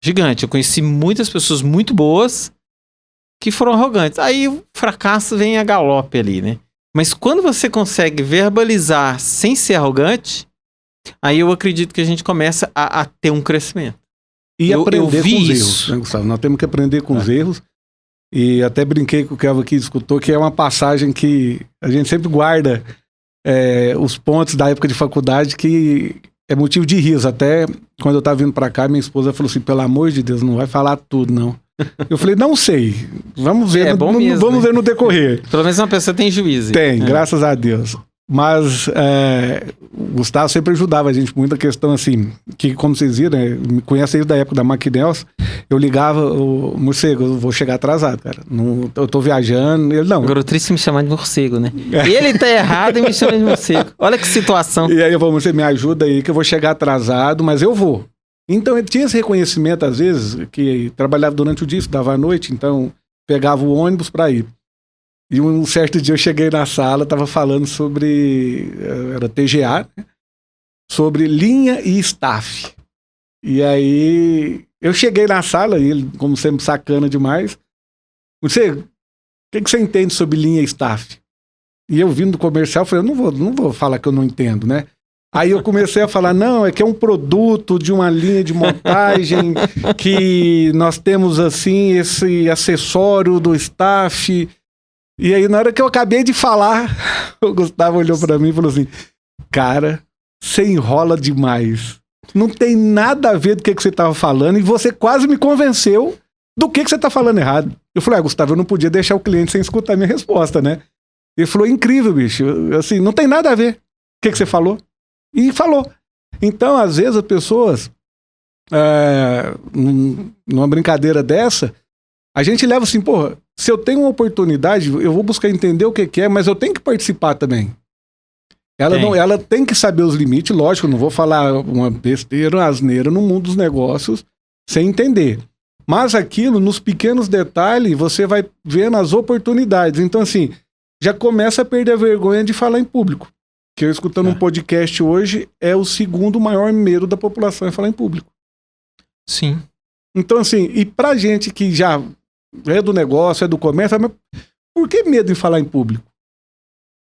gigante. Eu conheci muitas pessoas muito boas que foram arrogantes. Aí o fracasso vem a galope ali, né? Mas quando você consegue verbalizar sem ser arrogante, aí eu acredito que a gente começa a ter um crescimento. E aprender com os isso. erros, né, Gustavo? Nós temos que aprender com os erros. E até brinquei com o Kelvin aqui, escutou, que é uma passagem que a gente sempre guarda os pontos da época de faculdade, que é motivo de riso. Até quando eu estava vindo para cá, minha esposa falou assim, pelo amor de Deus, não vai falar tudo, não. Eu falei, não sei. Vamos ver, vamos ver no decorrer. Pelo menos uma pessoa tem juízo. Tem, graças a Deus. Mas o Gustavo sempre ajudava a gente muito a questão assim, que como vocês viram, me conhecem da época da McNels, eu ligava, o morcego, eu vou chegar atrasado, cara. Não, eu tô viajando, ele não. Agora o triste me chamar de morcego, né? Ele tá errado e me chama de morcego. Olha que situação. E aí eu vou, você me ajuda aí que eu vou chegar atrasado, mas eu vou. Então ele tinha esse reconhecimento às vezes, que trabalhava durante o dia, estudava à noite, então pegava o ônibus para ir. E um certo dia eu cheguei na sala, estava falando sobre, era TGA, né? Sobre linha e staff. E aí eu cheguei na sala, e ele, como sempre, sacana demais. Você, o que você entende sobre linha e staff? E eu vindo do comercial, falei, eu não vou falar que eu não entendo, né? Aí eu comecei a falar, não, é que é um produto de uma linha de montagem que nós temos, assim, esse acessório do staff. E aí, na hora que eu acabei de falar, o Gustavo olhou pra mim e falou assim, cara, você enrola demais. Não tem nada a ver do que você tava falando e você quase me convenceu do que você tá falando errado. Eu falei, Gustavo, eu não podia deixar o cliente sem escutar a minha resposta, né? Ele falou, incrível, bicho. Assim, não tem nada a ver. O que você falou? E falou. Então, às vezes, as pessoas, numa brincadeira dessa, a gente leva assim, porra, se eu tenho uma oportunidade, eu vou buscar entender o que é, mas eu tenho que participar também. Ela tem que saber os limites, lógico, eu não vou falar uma besteira, uma asneira no mundo dos negócios sem entender. Mas aquilo, nos pequenos detalhes, você vai vendo as oportunidades. Então, assim, já começa a perder a vergonha de falar em público. Que eu escutando um podcast hoje, é o segundo maior medo da população é falar em público. Sim. Então, assim, e pra gente que já é do negócio, é do comércio, mas por que medo em falar em público?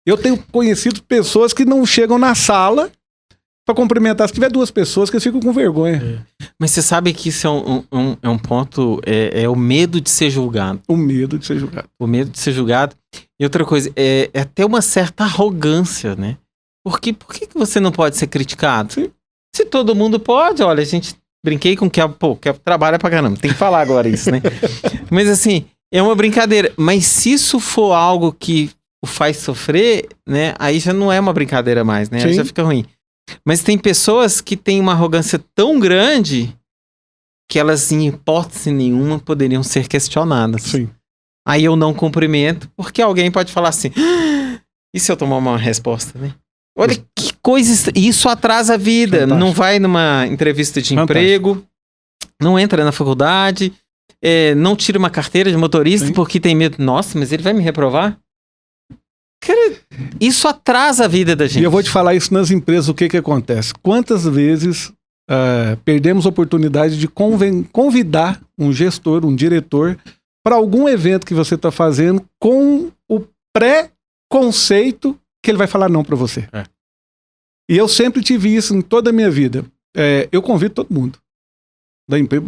Eu tenho conhecido pessoas que não chegam na sala para cumprimentar. Se tiver 2 pessoas, que eles ficam com vergonha. Mas você sabe que isso é um ponto, é o medo de ser julgado. O medo de ser julgado. O medo de ser julgado. E outra coisa, é até uma certa arrogância, né? Porque por que você não pode ser criticado? Sim. Se todo mundo pode, olha, a gente brinquei com que trabalha pra caramba, tem que falar agora isso, né? Mas assim, é uma brincadeira. Mas se isso for algo que o faz sofrer, né? Aí já não é uma brincadeira mais, né? Aí Sim. já fica ruim. Mas tem pessoas que têm uma arrogância tão grande que elas, em hipótese nenhuma, poderiam ser questionadas. Sim. Aí eu não cumprimento, porque alguém pode falar assim, e se eu tomar uma resposta, né? Olha que coisa, isso atrasa a vida. Fantástico. Não vai numa entrevista de Fantástico. emprego, não entra na faculdade, não tira uma carteira de motorista Sim. porque tem medo. Nossa, mas ele vai me reprovar? Cara, isso atrasa a vida da gente. E eu vou te falar isso nas empresas, o que acontece. Quantas vezes perdemos a oportunidade de convidar um gestor, um diretor, para algum evento que você está fazendo com o pré-conceito que ele vai falar não para você. E eu sempre tive isso em toda a minha vida. Eu convido todo mundo da empresa.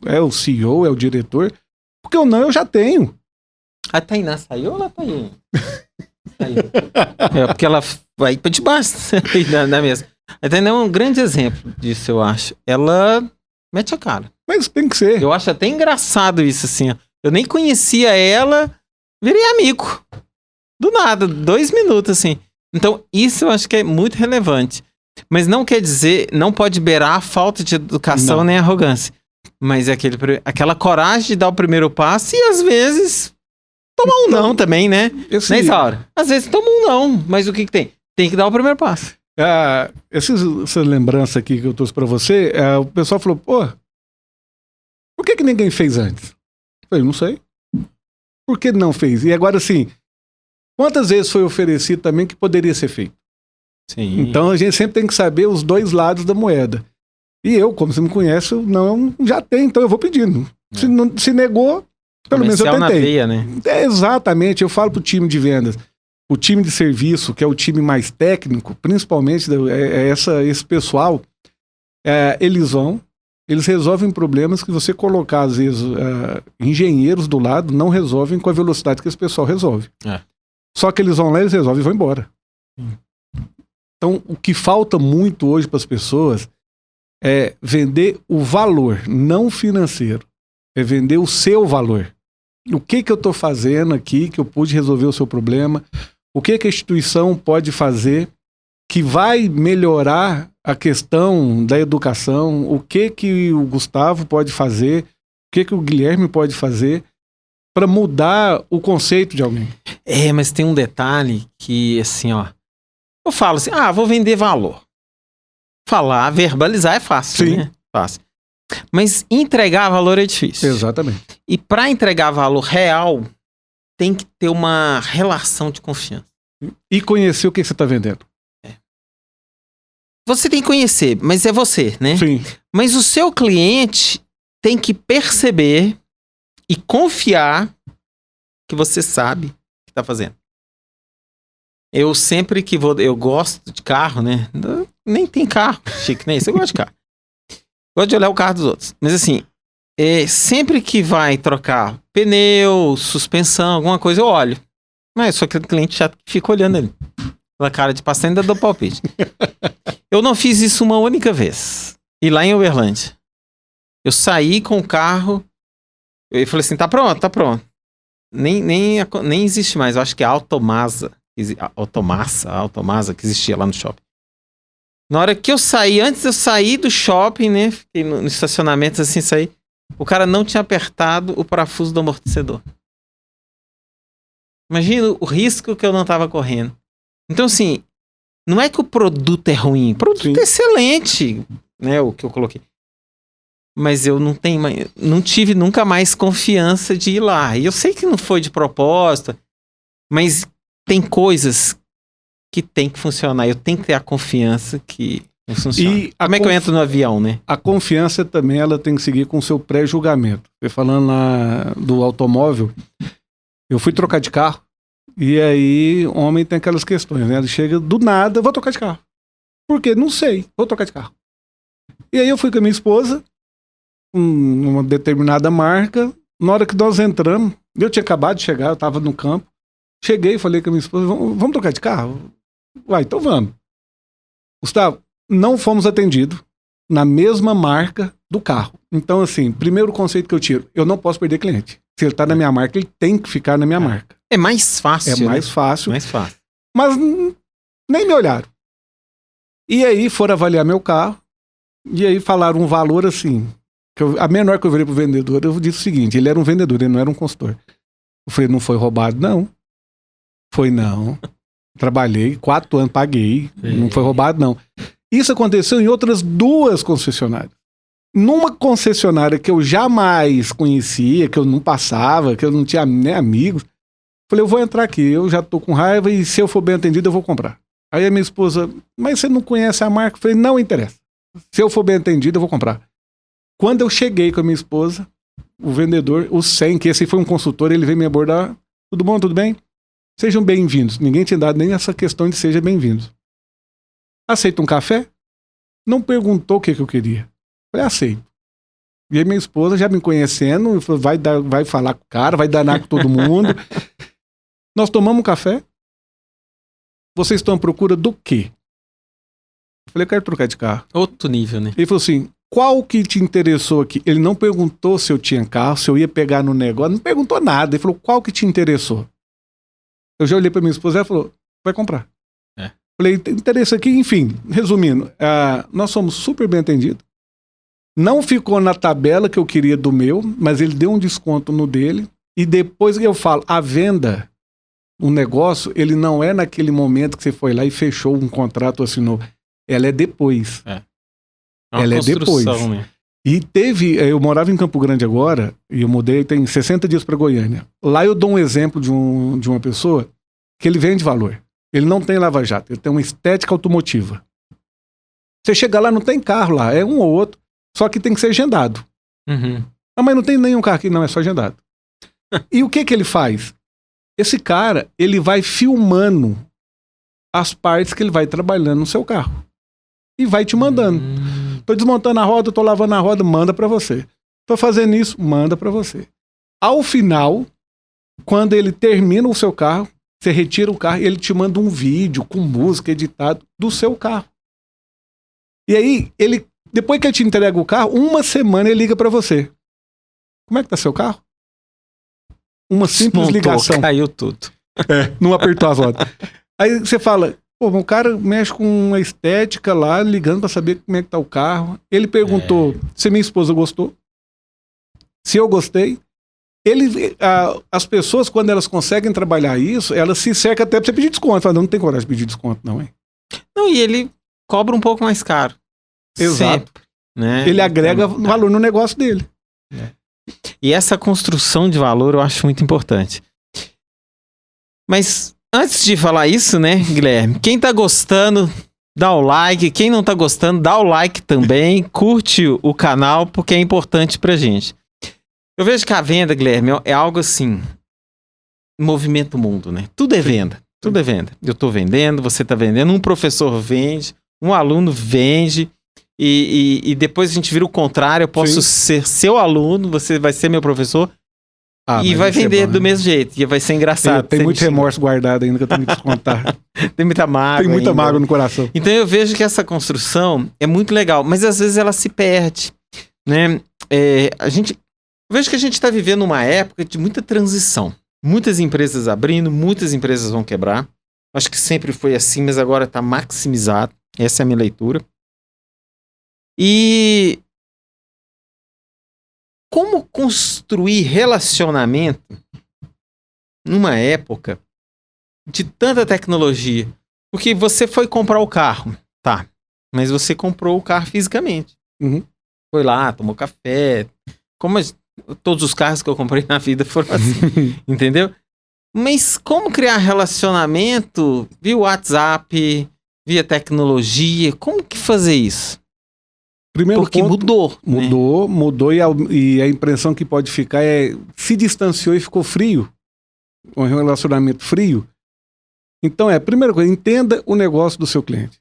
É o CEO, é o diretor. Porque o não eu já tenho. A Tainá saiu ou ela tá aí? Saiu. Porque ela vai pra debaixo na mesa. A Tainá é um grande exemplo disso, eu acho. Ela mete a cara. Mas tem que ser. Eu acho até engraçado isso, assim. Ó. Eu nem conhecia ela, virei amigo. Do nada, 2 minutos, assim. Então, isso eu acho que é muito relevante. Mas não quer dizer, não pode beirar a falta de educação Não. nem arrogância. Mas é aquela coragem de dar o primeiro passo e, às vezes, tomar um não também, né? Esse, Nessa hora. Às vezes toma um não, mas o que tem? Tem que dar o primeiro passo. essa lembrança aqui que eu trouxe pra você, o pessoal falou, pô, por que ninguém fez antes? Eu falei, não sei. Por que não fez? E agora, assim, quantas vezes foi oferecido também que poderia ser feito? Sim. Então a gente sempre tem que saber os dois lados da moeda. E eu, como você me conhece, eu não já tenho, então eu vou pedindo. Se negou, pelo menos eu Comercial na tentei. veia, né? Exatamente, eu falo pro time de vendas, o time de serviço, que é o time mais técnico, principalmente esse pessoal, eles resolvem problemas que você colocar, às vezes, engenheiros do lado, não resolvem com a velocidade que esse pessoal resolve. Só que eles vão lá, eles resolvem e vão embora. Então, o que falta muito hoje para as pessoas é vender o valor, não financeiro. É vender o seu valor. O que eu estou fazendo aqui que eu pude resolver o seu problema? O que a instituição pode fazer que vai melhorar a questão da educação? O que o Gustavo pode fazer? O que o Guilherme pode fazer para mudar o conceito de alguém? Mas tem um detalhe que, assim, ó. Eu falo assim, vou vender valor. Falar, verbalizar é fácil, Sim. né? Fácil. Mas entregar valor é difícil. Exatamente. E para entregar valor real, tem que ter uma relação de confiança. E conhecer o que você está vendendo. Você tem que conhecer, mas é você, né? Sim. Mas o seu cliente tem que perceber e confiar que você sabe o que está fazendo. Eu sempre que vou... Eu gosto de carro, né? Nem tem carro chique, nem isso. Eu gosto de carro. Gosto de olhar o carro dos outros. Mas assim, sempre que vai trocar pneu, suspensão, alguma coisa, eu olho. Mas eu sou aquele cliente chato que fica olhando ali. Aquela cara de pastel ainda dou palpite. Eu não fiz isso uma única vez. E lá em Uberlândia. Eu saí com o carro. Eu falei assim, tá pronto, tá pronto. Nem existe mais. Eu acho que é a Automasa que existia lá no shopping. Na hora que eu saí, antes de eu sair do shopping, né? Fiquei no estacionamento assim, saí. O cara não tinha apertado o parafuso do amortecedor. Imagina o risco que eu não tava correndo. Então, assim, não é que o produto é ruim. O produto Sim. é excelente, né? O que eu coloquei. Mas eu não tive nunca mais confiança de ir lá. E eu sei que não foi de propósito, mas tem coisas que tem que funcionar. Eu tenho que ter a confiança que não funciona. E como é que eu entro no avião, né? A confiança também ela tem que seguir com o seu pré-julgamento. Você falando lá do automóvel, eu fui trocar de carro e aí homem tem aquelas questões, né? Ele chega do nada, vou trocar de carro. Por quê? Não sei, vou trocar de carro. E aí eu fui com a minha esposa, uma determinada marca, na hora que nós entramos, eu tinha acabado de chegar, eu estava no campo, cheguei e falei com a minha esposa, vamos trocar de carro? Uai, então vamos. Gustavo, não fomos atendidos na mesma marca do carro. Então, assim, primeiro conceito que eu tiro, eu não posso perder cliente. Se ele tá na minha marca, ele tem que ficar na minha marca. É mais fácil, É mais fácil. Mais fácil. Mas nem me olharam. E aí foram avaliar meu carro. E aí falaram um valor assim. A menor que eu virei pro vendedor, eu disse o seguinte: ele era um vendedor, ele não era um consultor. Eu falei, não foi roubado, não. Foi não. Trabalhei 4 anos, paguei. Não foi roubado, não. Isso aconteceu em outras 2 concessionárias. Numa concessionária que eu jamais conhecia, que eu não passava, que eu não tinha nem amigos. Falei, eu vou entrar aqui, eu já tô com raiva e se eu for bem atendido, eu vou comprar. Aí a minha esposa, mas você não conhece a marca? Eu falei, não interessa. Se eu for bem atendido, eu vou comprar. Quando eu cheguei com a minha esposa, o vendedor, o 100, que esse foi um consultor, ele veio me abordar. Tudo bom, tudo bem? Sejam bem-vindos. Ninguém tinha dado nem essa questão de seja bem-vindos. Aceita um café? Não perguntou o que eu queria. Falei, aceito. E aí minha esposa, já me conhecendo, falou, vai falar com o cara, vai danar com todo mundo. Nós tomamos um café. Vocês estão à procura do quê? Eu falei, eu quero trocar de carro. Outro nível, né? Ele falou assim, qual que te interessou aqui? Ele não perguntou se eu tinha carro, se eu ia pegar no negócio, não perguntou nada. Ele falou, qual que te interessou? Eu já olhei para minha esposa e ela falou, vai comprar. Falei, interesse aqui, enfim, resumindo, nós somos super bem atendidos. Não ficou na tabela que eu queria do meu, mas ele deu um desconto no dele. E depois eu falo, a venda, o negócio, ele não é naquele momento que você foi lá e fechou um contrato, assinou. Ela é depois. Ela é depois. Né? E eu morava em Campo Grande agora, e eu mudei, tem 60 dias para Goiânia. Lá eu dou um exemplo de uma pessoa que ele vende valor. Ele não tem lava-jato, ele tem uma estética automotiva. Você chega lá, não tem carro lá, é um ou outro, só que tem que ser agendado. Uhum. Ah, mas não tem nenhum carro aqui, não, é só agendado. E o que ele faz? Esse cara, ele vai filmando as partes que ele vai trabalhando no seu carro. E vai te mandando. Tô desmontando a roda, tô lavando a roda, manda pra você. Tô fazendo isso, manda pra você. Ao final, quando ele termina o seu carro, você retira o carro e ele te manda um vídeo com música editado do seu carro. E aí, depois que ele te entrega o carro, 1 semana ele liga pra você. Como é que tá seu carro? Uma simples ligação. Caiu tudo. Não apertou as rodas. Aí você fala, pô, o cara mexe com uma estética lá, ligando pra saber como é que tá o carro. Ele perguntou se minha esposa gostou. Se eu gostei. As pessoas, quando elas conseguem trabalhar isso, elas se cercam até pra você pedir desconto. Fala, não tem coragem de pedir desconto, não, hein? Não, e ele cobra um pouco mais caro. Exato. Sempre, né? Ele agrega valor no negócio dele. E essa construção de valor eu acho muito importante. Mas antes de falar isso, né, Guilherme? Quem tá gostando, dá o like. Quem não tá gostando, dá o like também. Curte o canal, porque é importante pra gente. Eu vejo que a venda, Guilherme, é algo assim, movimento mundo, né? Tudo é venda, tudo é venda. Eu tô vendendo, você tá vendendo, um professor vende, um aluno vende, e depois a gente vira o contrário, eu posso ser seu aluno, você vai ser meu professor, e vai vender do mesmo jeito, e vai ser engraçado. Tem muito remorso guardado ainda que eu tenho que descontar. Tem muita mágoa. Tem muita ainda. mágoa no coração. Então eu vejo que essa construção é muito legal, mas às vezes ela se perde, né? Eu vejo que a gente está vivendo uma época de muita transição. Muitas empresas abrindo, muitas empresas vão quebrar. Acho que sempre foi assim, mas agora está maximizado. Essa é a minha leitura. E como construir relacionamento numa época de tanta tecnologia? Porque você foi comprar o carro, tá? Mas você comprou o carro fisicamente. Uhum. Foi lá, tomou café. Todos os carros que eu comprei na vida foram assim, entendeu? Mas como criar relacionamento via WhatsApp, via tecnologia? Como que fazer isso? Primeiro Porque ponto, mudou. Mudou e a impressão que pode ficar é se distanciou e ficou frio. Um relacionamento frio. Então primeira coisa, entenda o negócio do seu cliente.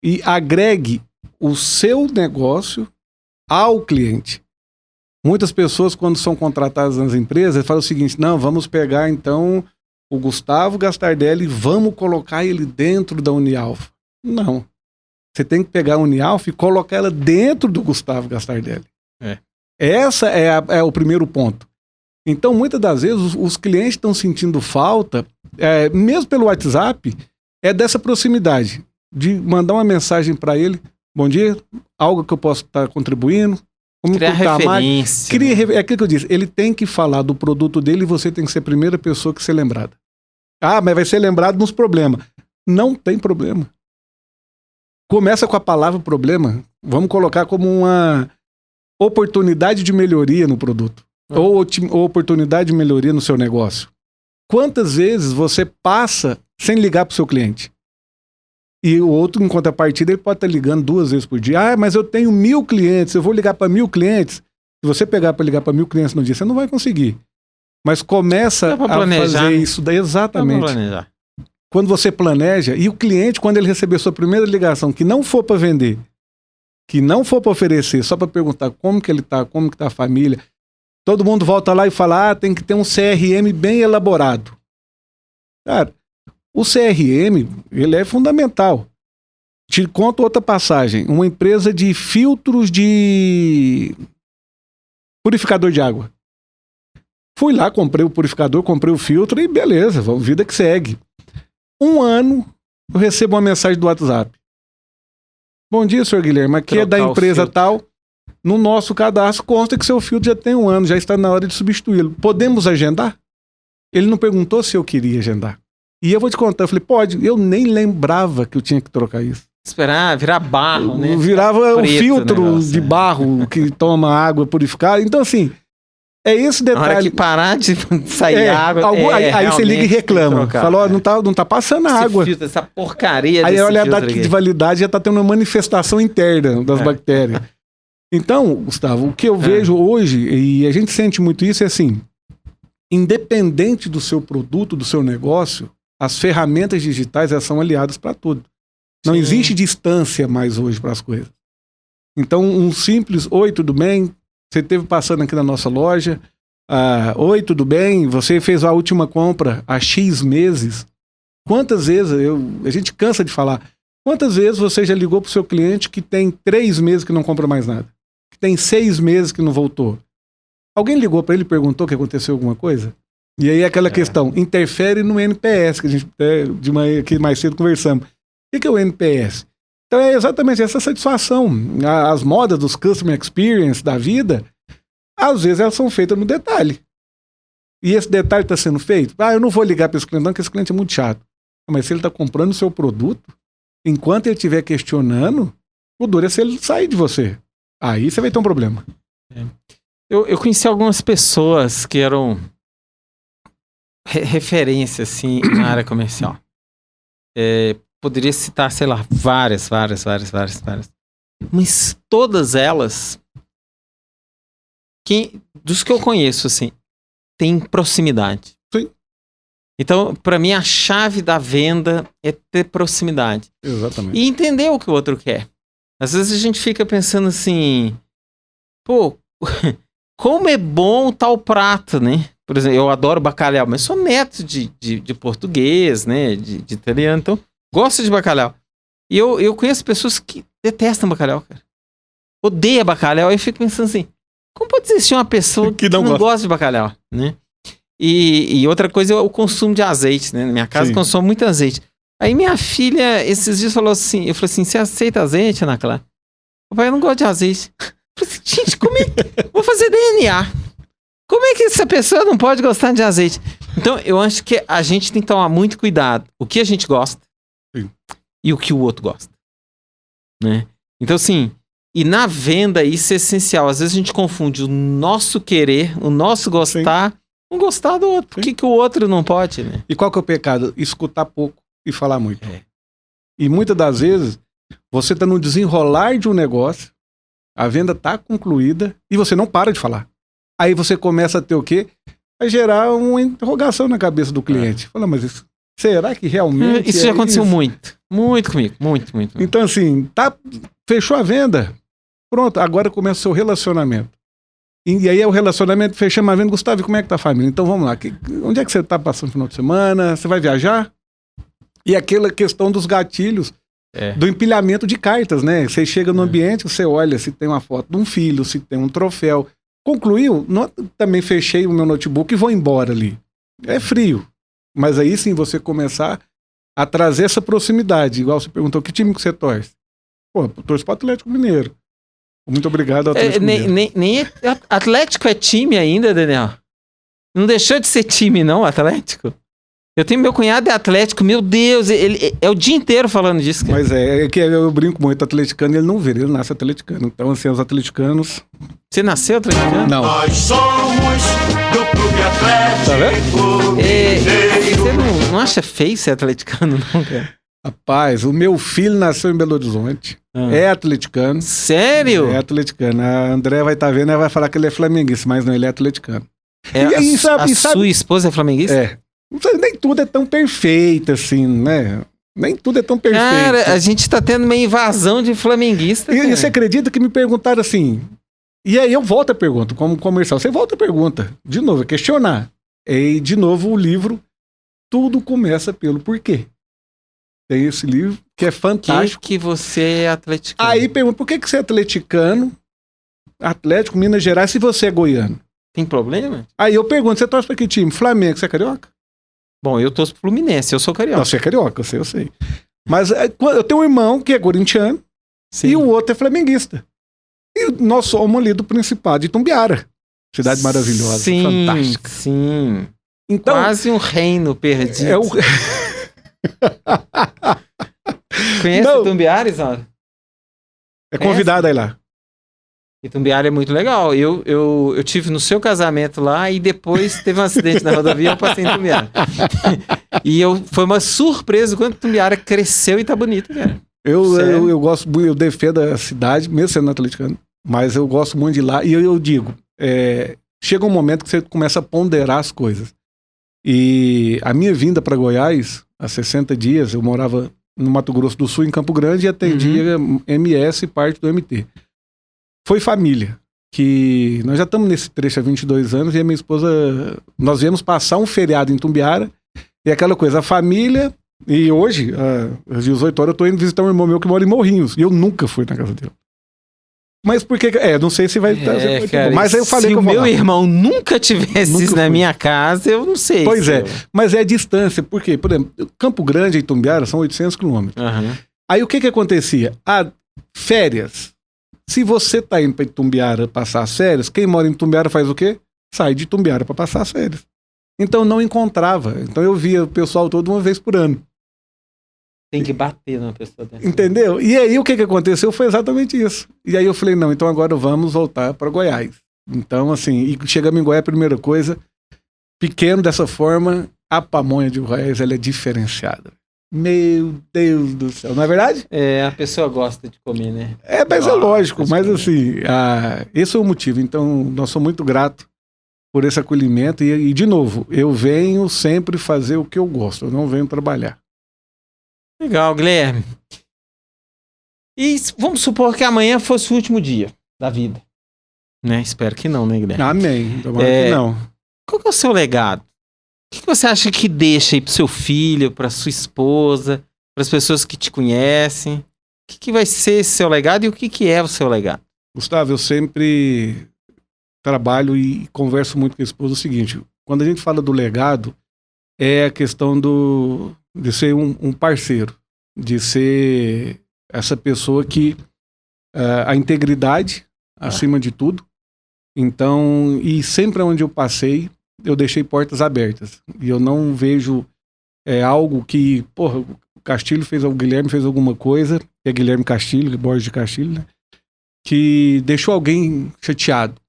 E agregue o seu negócio ao cliente. Muitas pessoas, quando são contratadas nas empresas, falam o seguinte, não, vamos pegar então o Gustavo Gastardelli e vamos colocar ele dentro da Unialfa. Não. Você tem que pegar a Unialfa e colocar ela dentro do Gustavo Gastardelli. Essa é o primeiro ponto. Então, muitas das vezes, os clientes estão sentindo falta, mesmo pelo WhatsApp, dessa proximidade, de mandar uma mensagem para ele, bom dia, algo que eu posso estar contribuindo, como criar referência. É aquilo que eu disse, ele tem que falar do produto dele e você tem que ser a primeira pessoa que ser lembrada. Ah, mas vai ser lembrado nos problemas. Não tem problema. Começa com a palavra problema, vamos colocar como uma oportunidade de melhoria no produto. Ou oportunidade de melhoria no seu negócio. Quantas vezes você passa sem ligar para o seu cliente? E o outro, em contrapartida, ele pode estar ligando 2 vezes por dia. Ah, mas eu tenho 1.000 clientes, eu vou ligar para 1.000 clientes. Se você pegar para ligar para 1.000 clientes no dia, você não vai conseguir. Mas começa a fazer isso daí exatamente. Dá pra planejar. Quando você planeja, e o cliente, quando ele receber sua primeira ligação, que não for para vender, que não for para oferecer, só para perguntar como que ele está, como que está a família, todo mundo volta lá e fala, tem que ter um CRM bem elaborado. Cara, o CRM, ele é fundamental. Te conto outra passagem. Uma empresa de filtros de purificador de água. Fui lá, comprei o purificador, comprei o filtro e beleza, vida que segue. 1 ano, eu recebo uma mensagem do WhatsApp. Bom dia, senhor Guilherme. Aqui é da empresa tal. No nosso cadastro consta que seu filtro já tem 1 ano, já está na hora de substituí-lo. Podemos agendar? Ele não perguntou se eu queria agendar. E eu vou te contar, eu falei, pode. Eu nem lembrava que eu tinha que trocar isso. Esperar virar barro, né? Virava um filtro negócio, de barro que toma água purificada. Então, assim, é esse detalhe. Na hora que parar de sair água. Aí você liga e reclama. Fala, não tá passando água. Filtro, essa porcaria. Aí olha a data de validade, já tá tendo uma manifestação interna das bactérias. Então, Gustavo, o que eu vejo hoje, e a gente sente muito isso, é assim, independente do seu produto, do seu negócio, as ferramentas digitais, elas são aliadas para tudo. Não existe distância mais hoje para as coisas. Então, um simples, oi, tudo bem? Você esteve passando aqui na nossa loja. Oi, tudo bem? Você fez a última compra há X meses. Quantas vezes, a gente cansa de falar, quantas vezes você já ligou para o seu cliente que tem 3 meses que não compra mais nada? Que tem 6 meses que não voltou? Alguém ligou para ele e perguntou que aconteceu alguma coisa? E aí aquela questão, interfere no NPS, que a gente aqui mais cedo conversamos. O que é o NPS? Então é exatamente essa satisfação. As modas dos Customer Experience da vida, às vezes elas são feitas no detalhe. E esse detalhe está sendo feito? Eu não vou ligar para esse cliente não, porque esse cliente é muito chato. Mas se ele está comprando o seu produto, enquanto ele estiver questionando, o duro é se ele sair de você. Aí você vai ter um problema. Eu conheci algumas pessoas que eram referência, assim, na área comercial. Poderia citar, sei lá, várias. Mas todas elas, dos que eu conheço, assim, tem proximidade. Sim. Então, para mim, a chave da venda é ter proximidade. Exatamente. E entender o que o outro quer. Às vezes a gente fica pensando assim, como é bom tal prato, né? Por exemplo, eu adoro bacalhau, mas sou neto de português, né? De italiano, então gosto de bacalhau. E eu conheço pessoas que detestam bacalhau, cara. Odeia bacalhau. Aí eu fico pensando assim, como pode existir uma pessoa que não gosta de bacalhau, né? E outra coisa é o consumo de azeite, né? Na minha casa consome muito azeite. Aí minha filha, esses dias, falou assim, eu falei assim, você aceita azeite, Ana Clara? Papai, eu não gosto de azeite. Eu falei assim, gente, como é que... Vou fazer DNA. Como é que essa pessoa não pode gostar de azeite? Então, eu acho que a gente tem que tomar muito cuidado. O que a gente gosta e o que o outro gosta. Né? Então, assim, e na venda isso é essencial. Às vezes a gente confunde o nosso querer, o nosso gostar, com gostar do outro. O que o outro não pode, né? E qual que é o pecado? Escutar pouco e falar muito. E muitas das vezes, você está no desenrolar de um negócio, a venda está concluída e você não para de falar. Aí você começa a ter o quê? Vai gerar uma interrogação na cabeça do cliente. Fala, mas será que realmente isso já aconteceu muito. Muito comigo. Muito. Então, assim, fechou a venda. Pronto, agora começa o seu relacionamento. E aí é o relacionamento, fechamos a venda. Gustavo, como é que tá a família? Então vamos lá. Onde é que você tá passando o final de semana? Você vai viajar? E aquela questão dos gatilhos, do empilhamento de cartas, né? Você chega no ambiente, você olha se tem uma foto de um filho, se tem um troféu. Concluiu, também fechei o meu notebook e vou embora ali. É frio. Mas aí sim você começar a trazer essa proximidade. Igual você perguntou, que time que você torce? Pô, eu torço pro Atlético Mineiro. Muito obrigado ao Atlético Mineiro. Nem Atlético é time ainda, Daniel? Não deixou de ser time, não, Atlético? Eu tenho meu cunhado é Atlético, meu Deus, ele é o dia inteiro falando disso. Cara. Mas é que eu brinco muito, atleticano, ele não vira, ele nasce atleticano. Então, assim, os atleticanos... Você nasceu atleticano? Não. Nós somos do Clube Atlético Mineiro. Você não acha feio ser atleticano, não, cara? Rapaz, o meu filho nasceu em Belo Horizonte, é atleticano. Sério? É atleticano. A André vai estar vendo e vai falar que ele é flamenguista, mas não, ele é atleticano. Sua esposa é flamenguista? É. Nem tudo é tão perfeito assim, né? Nem tudo é tão perfeito. Cara, a gente tá tendo uma invasão de flamenguista. E você acredita que me perguntaram assim? E aí eu volto a pergunta, como comercial. Você volta a pergunta, de novo, é questionar. E de novo o livro, tudo começa pelo porquê. Tem esse livro que é fantástico. Que você é atleticano? Aí pergunta, por que você é atleticano, Atlético, Minas Gerais, se você é goiano? Tem problema? Aí eu pergunto, você torce pra que time? Flamengo, você é carioca? Bom, eu torço pro Fluminense, eu sou carioca. Não, você é carioca, eu sei. Mas eu tenho um irmão que é corintiano. Sim. E o outro é flamenguista. E nós somos ali do Principado de Itumbiara. Cidade maravilhosa, sim, fantástica. Sim, então, quase um reino perdido. É o... Conhece Itumbiara, Isaura? É convidado aí lá. Itumbiara é muito legal. Eu tive no seu casamento lá e depois teve um acidente na rodovia e eu passei em Itumbiara. Foi uma surpresa quando Itumbiara cresceu e tá bonito, cara. Eu gosto muito, eu defendo a cidade, mesmo sendo atleticano, mas eu gosto muito de ir lá. E eu digo, chega um momento que você começa a ponderar as coisas. E a minha vinda para Goiás, há 60 dias, eu morava no Mato Grosso do Sul, em Campo Grande, e atendia MS e parte do MT. Foi família, que nós já estamos nesse trecho há 22 anos e a minha esposa, nós viemos passar um feriado em Itumbiara e aquela coisa, a família, e hoje, às 18 horas, eu estou indo visitar um irmão meu que mora em Morrinhos e eu nunca fui na casa dele. Mas por que? Não sei se vai estar. Cara, mas aí eu falei se que eu o vou meu lá. irmão nunca tivesse isso na minha casa, eu não sei. Pois mas é a distância, porque, por exemplo, Campo Grande e Itumbiara são 800 quilômetros. Aí o que acontecia? Férias. Se você tá indo para Itumbiara passar as férias, quem mora em Itumbiara faz o quê? Sai de Itumbiara para passar as férias. Então não encontrava. Então eu via o pessoal todo uma vez por ano. Tem que bater numa pessoa dessa. Entendeu? E aí o que aconteceu foi exatamente isso. E aí eu falei, não, então agora vamos voltar para Goiás. Então assim, e chegamos em Goiás, a primeira coisa, pequeno dessa forma, a pamonha de Goiás, ela é diferenciada. Meu Deus do céu, não é verdade? A pessoa gosta de comer, né? Mas é lógico, mas assim, esse é o motivo. Então, nós somos muito gratos por esse acolhimento. E, de novo, eu venho sempre fazer o que eu gosto, eu não venho trabalhar. Legal, Guilherme. E vamos supor que amanhã fosse o último dia da vida. Né? Espero que não, né, Guilherme? Amém. Tomara que não. Qual que é o seu legado? O que você acha que deixa aí pro seu filho, pra sua esposa, pras pessoas que te conhecem? O que vai ser esse seu legado e o que é o seu legado? Gustavo, eu sempre trabalho e converso muito com a esposa o seguinte, quando a gente fala do legado, é a questão de ser um parceiro, de ser essa pessoa que a integridade acima de tudo. Então, e sempre onde eu passei, eu deixei portas abertas. E eu não vejo algo que, porra, o Guilherme fez alguma coisa, que é Guilherme Castilho, Borges de Castilho, né? Que deixou alguém chateado.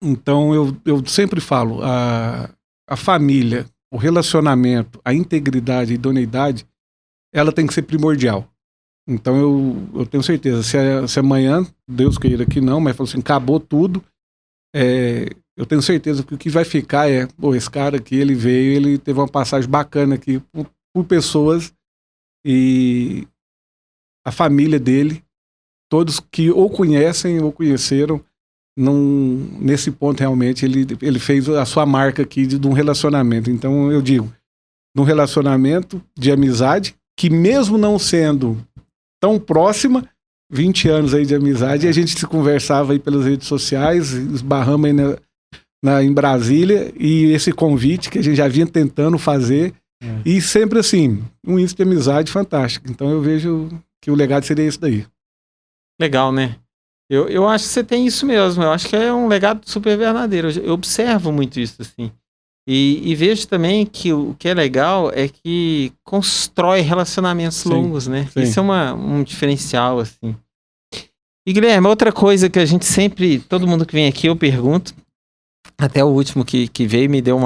Então, eu sempre falo, a família, o relacionamento, a integridade, a idoneidade, ela tem que ser primordial. Então, eu tenho certeza, se amanhã, Deus queira que não, mas assim, acabou tudo, eu tenho certeza que o que vai ficar esse cara aqui, ele veio, ele teve uma passagem bacana aqui por pessoas e a família dele, todos que ou conhecem ou conheceram, nesse ponto realmente ele fez a sua marca aqui de um relacionamento. Então eu digo, de um relacionamento de amizade, que mesmo não sendo tão próxima, 20 anos aí de amizade, e a gente se conversava aí pelas redes sociais, esbarramos aí em Brasília, e esse convite que a gente já vinha tentando fazer, e sempre assim, um índice de amizade fantástico. Então eu vejo que o legado seria esse daí. Legal, né? Eu acho que você tem isso mesmo. Eu acho que é um legado super verdadeiro. Eu observo muito isso, assim. E vejo também que o que é legal é que constrói relacionamentos longos, né? Sim. Isso é um diferencial, assim. E, Guilherme, outra coisa que a gente sempre... Todo mundo que vem aqui, eu pergunto. Até o último que veio me deu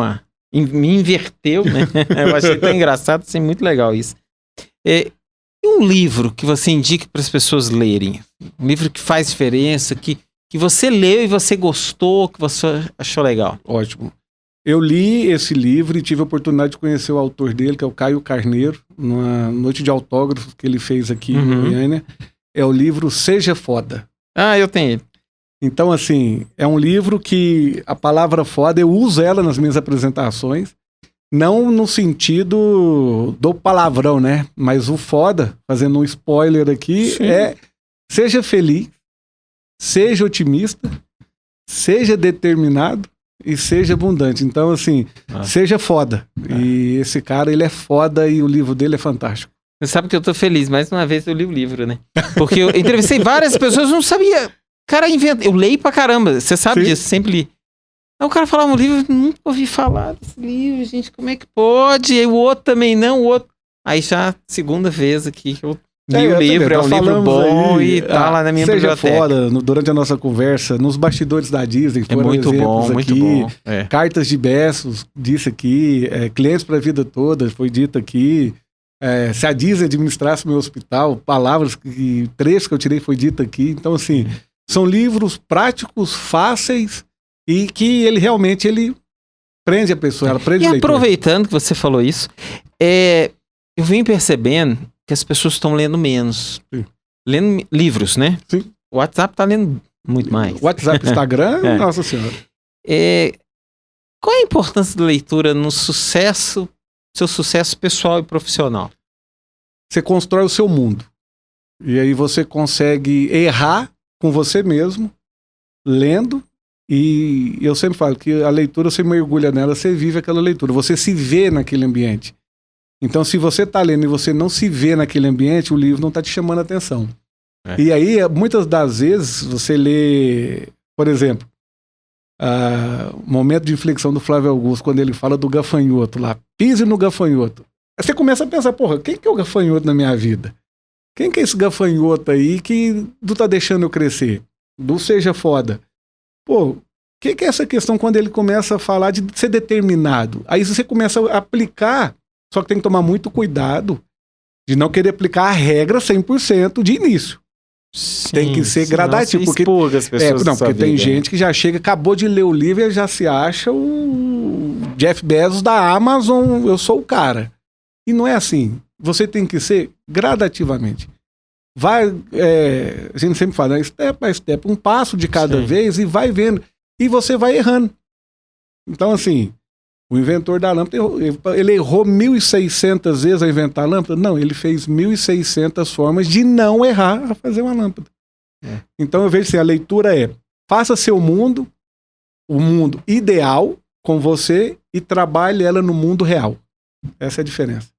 me inverteu, né? Eu achei tão engraçado, assim, muito legal isso. E um livro que você indique para as pessoas lerem? Um livro que faz diferença, que você leu e você gostou, que você achou legal? Ótimo. Eu li esse livro e tive a oportunidade de conhecer o autor dele, que é o Caio Carneiro, numa noite de autógrafos que ele fez aqui em Goiânia. É o livro Seja Foda. Ah, eu tenho ele. Então, assim, é um livro que a palavra foda, eu uso ela nas minhas apresentações, não no sentido do palavrão, né? Mas o foda, fazendo um spoiler aqui, seja feliz, seja otimista, seja determinado, e seja abundante. Então, assim, seja foda. E esse cara, ele é foda e o livro dele é fantástico. Você sabe que eu tô feliz. Mais uma vez eu li o livro, né? Porque eu entrevistei várias pessoas, não sabia. Cara, eu leio pra caramba. Você sabe disso, sempre li. Aí o cara falava um livro, nunca ouvi falar desse livro, gente, como é que pode? E o outro também não, o outro... Aí já, segunda vez aqui que eu li o livro, é um livro bom aí, e tá lá na minha biblioteca. Seja foda, durante a nossa conversa, nos bastidores da Disney, foram muito bom, aqui, muito bom. Cartas de Bezos, disse aqui, Clientes para a Vida Toda, foi dito aqui, se a Disney administrasse meu hospital, palavras e trechos que eu tirei foi dito aqui. Então, assim, são livros práticos, fáceis e que ele realmente prende a pessoa, ela prende a leitura. E aproveitando que você falou isso, eu venho percebendo que as pessoas estão lendo menos. Sim. Lendo livros, né? Sim. O WhatsApp está lendo muito mais. WhatsApp, Instagram, nossa senhora. Qual é a importância da leitura no seu sucesso pessoal e profissional? Você constrói o seu mundo. E aí você consegue errar com você mesmo, lendo. E eu sempre falo que a leitura, você mergulha nela, você vive aquela leitura. Você se vê naquele ambiente. Então, se você está lendo e você não se vê naquele ambiente, o livro não está te chamando a atenção. E aí, muitas das vezes, você lê, por exemplo, o momento de inflexão do Flávio Augusto, quando ele fala do gafanhoto lá, pise no gafanhoto. Aí você começa a pensar, porra, quem que é o gafanhoto na minha vida? Quem que é esse gafanhoto aí que não tá deixando eu crescer? Do seja foda. Pô, o que é essa questão quando ele começa a falar de ser determinado? Aí você começa a aplicar. Só que tem que tomar muito cuidado de não querer aplicar a regra 100% de início. Sim, tem que ser gradativo. Porque as pessoas porque tem gente que já chega, acabou de ler o livro e já se acha o Jeff Bezos da Amazon, eu sou o cara. E não é assim. Você tem que ser gradativamente. A gente sempre fala, step by step, um passo de cada vez e vai vendo. E você vai errando. Então, assim... O inventor da lâmpada, ele errou 1.600 vezes a inventar a lâmpada? Não, ele fez 1.600 formas de não errar a fazer uma lâmpada. Então eu vejo assim, a leitura faça seu mundo, o mundo ideal com você e trabalhe ela no mundo real. Essa é a diferença.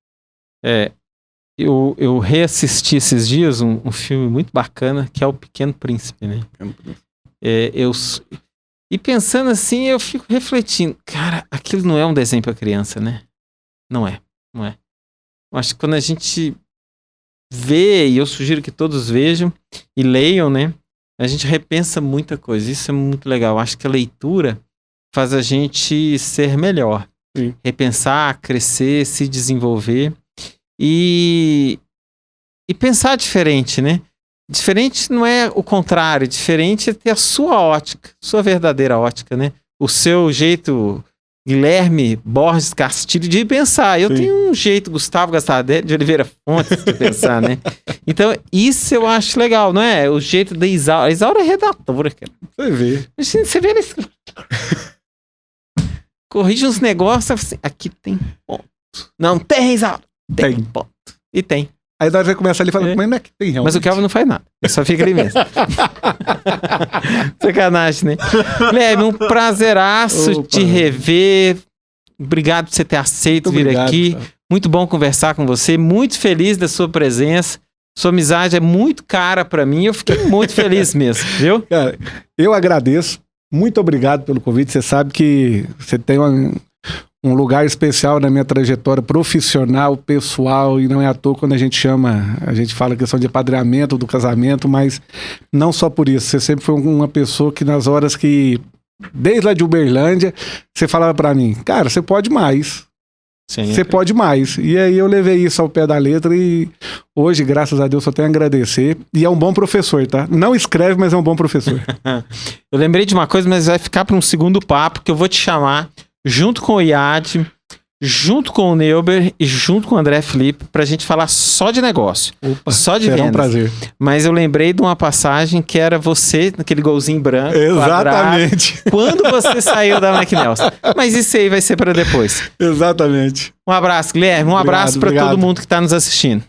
Eu reassisti esses dias um filme muito bacana, que é O Pequeno Príncipe, né? E pensando assim, eu fico refletindo. Cara, aquilo não é um desenho para criança, né? Não é. Eu acho que quando a gente vê, e eu sugiro que todos vejam e leiam, né? A gente repensa muita coisa. Isso é muito legal. Eu acho que a leitura faz a gente ser melhor. Sim. Repensar, crescer, se desenvolver. E pensar diferente, né? Diferente não é o contrário, diferente é ter a sua ótica, sua verdadeira ótica, né? O seu jeito, Guilherme Borges Castilho, de pensar. Eu tenho um jeito, Gustavo Gastardelli de Oliveira Fontes, de pensar, né? Então, isso eu acho legal, não é? O jeito da Isaura. A Isaura é redatora, cara. Você vê. Você vê ela corrige uns negócios, assim, aqui tem ponto. Não tem, Isaura. Tem ponto. E tem. Aí nós vamos começar ali falando, mas não é que tem realmente. Mas o Kelvin não faz nada. Ele só fica ali mesmo. Sacanagem, né? Guilherme, um prazeraço te rever. Obrigado por você ter aceito vir aqui. Cara. Muito bom conversar com você. Muito feliz da sua presença. Sua amizade é muito cara pra mim. Eu fiquei muito feliz mesmo, viu? Cara, eu agradeço. Muito obrigado pelo convite. Você sabe que você tem um lugar especial na minha trajetória profissional, pessoal, e não é à toa quando a gente fala questão de apadrinhamento do casamento, mas não só por isso. Você sempre foi uma pessoa que nas horas que, desde lá de Uberlândia, você falava pra mim, cara, você pode mais. Você pode mais. E aí eu levei isso ao pé da letra e hoje, graças a Deus, só tenho a agradecer. E é um bom professor, tá? Não escreve, mas é um bom professor. Eu lembrei de uma coisa, mas vai ficar para um segundo papo, que eu vou te chamar junto com o Iad, junto com o Neuber e junto com o André Felipe, pra gente falar só de negócio. Opa, só de vendas. Será um prazer. Mas eu lembrei de uma passagem que era você, naquele golzinho branco. Exatamente. Quadrado, quando você saiu da McNelson. Mas isso aí vai ser para depois. Exatamente. Um abraço, Guilherme. Um abraço para todo mundo que está nos assistindo.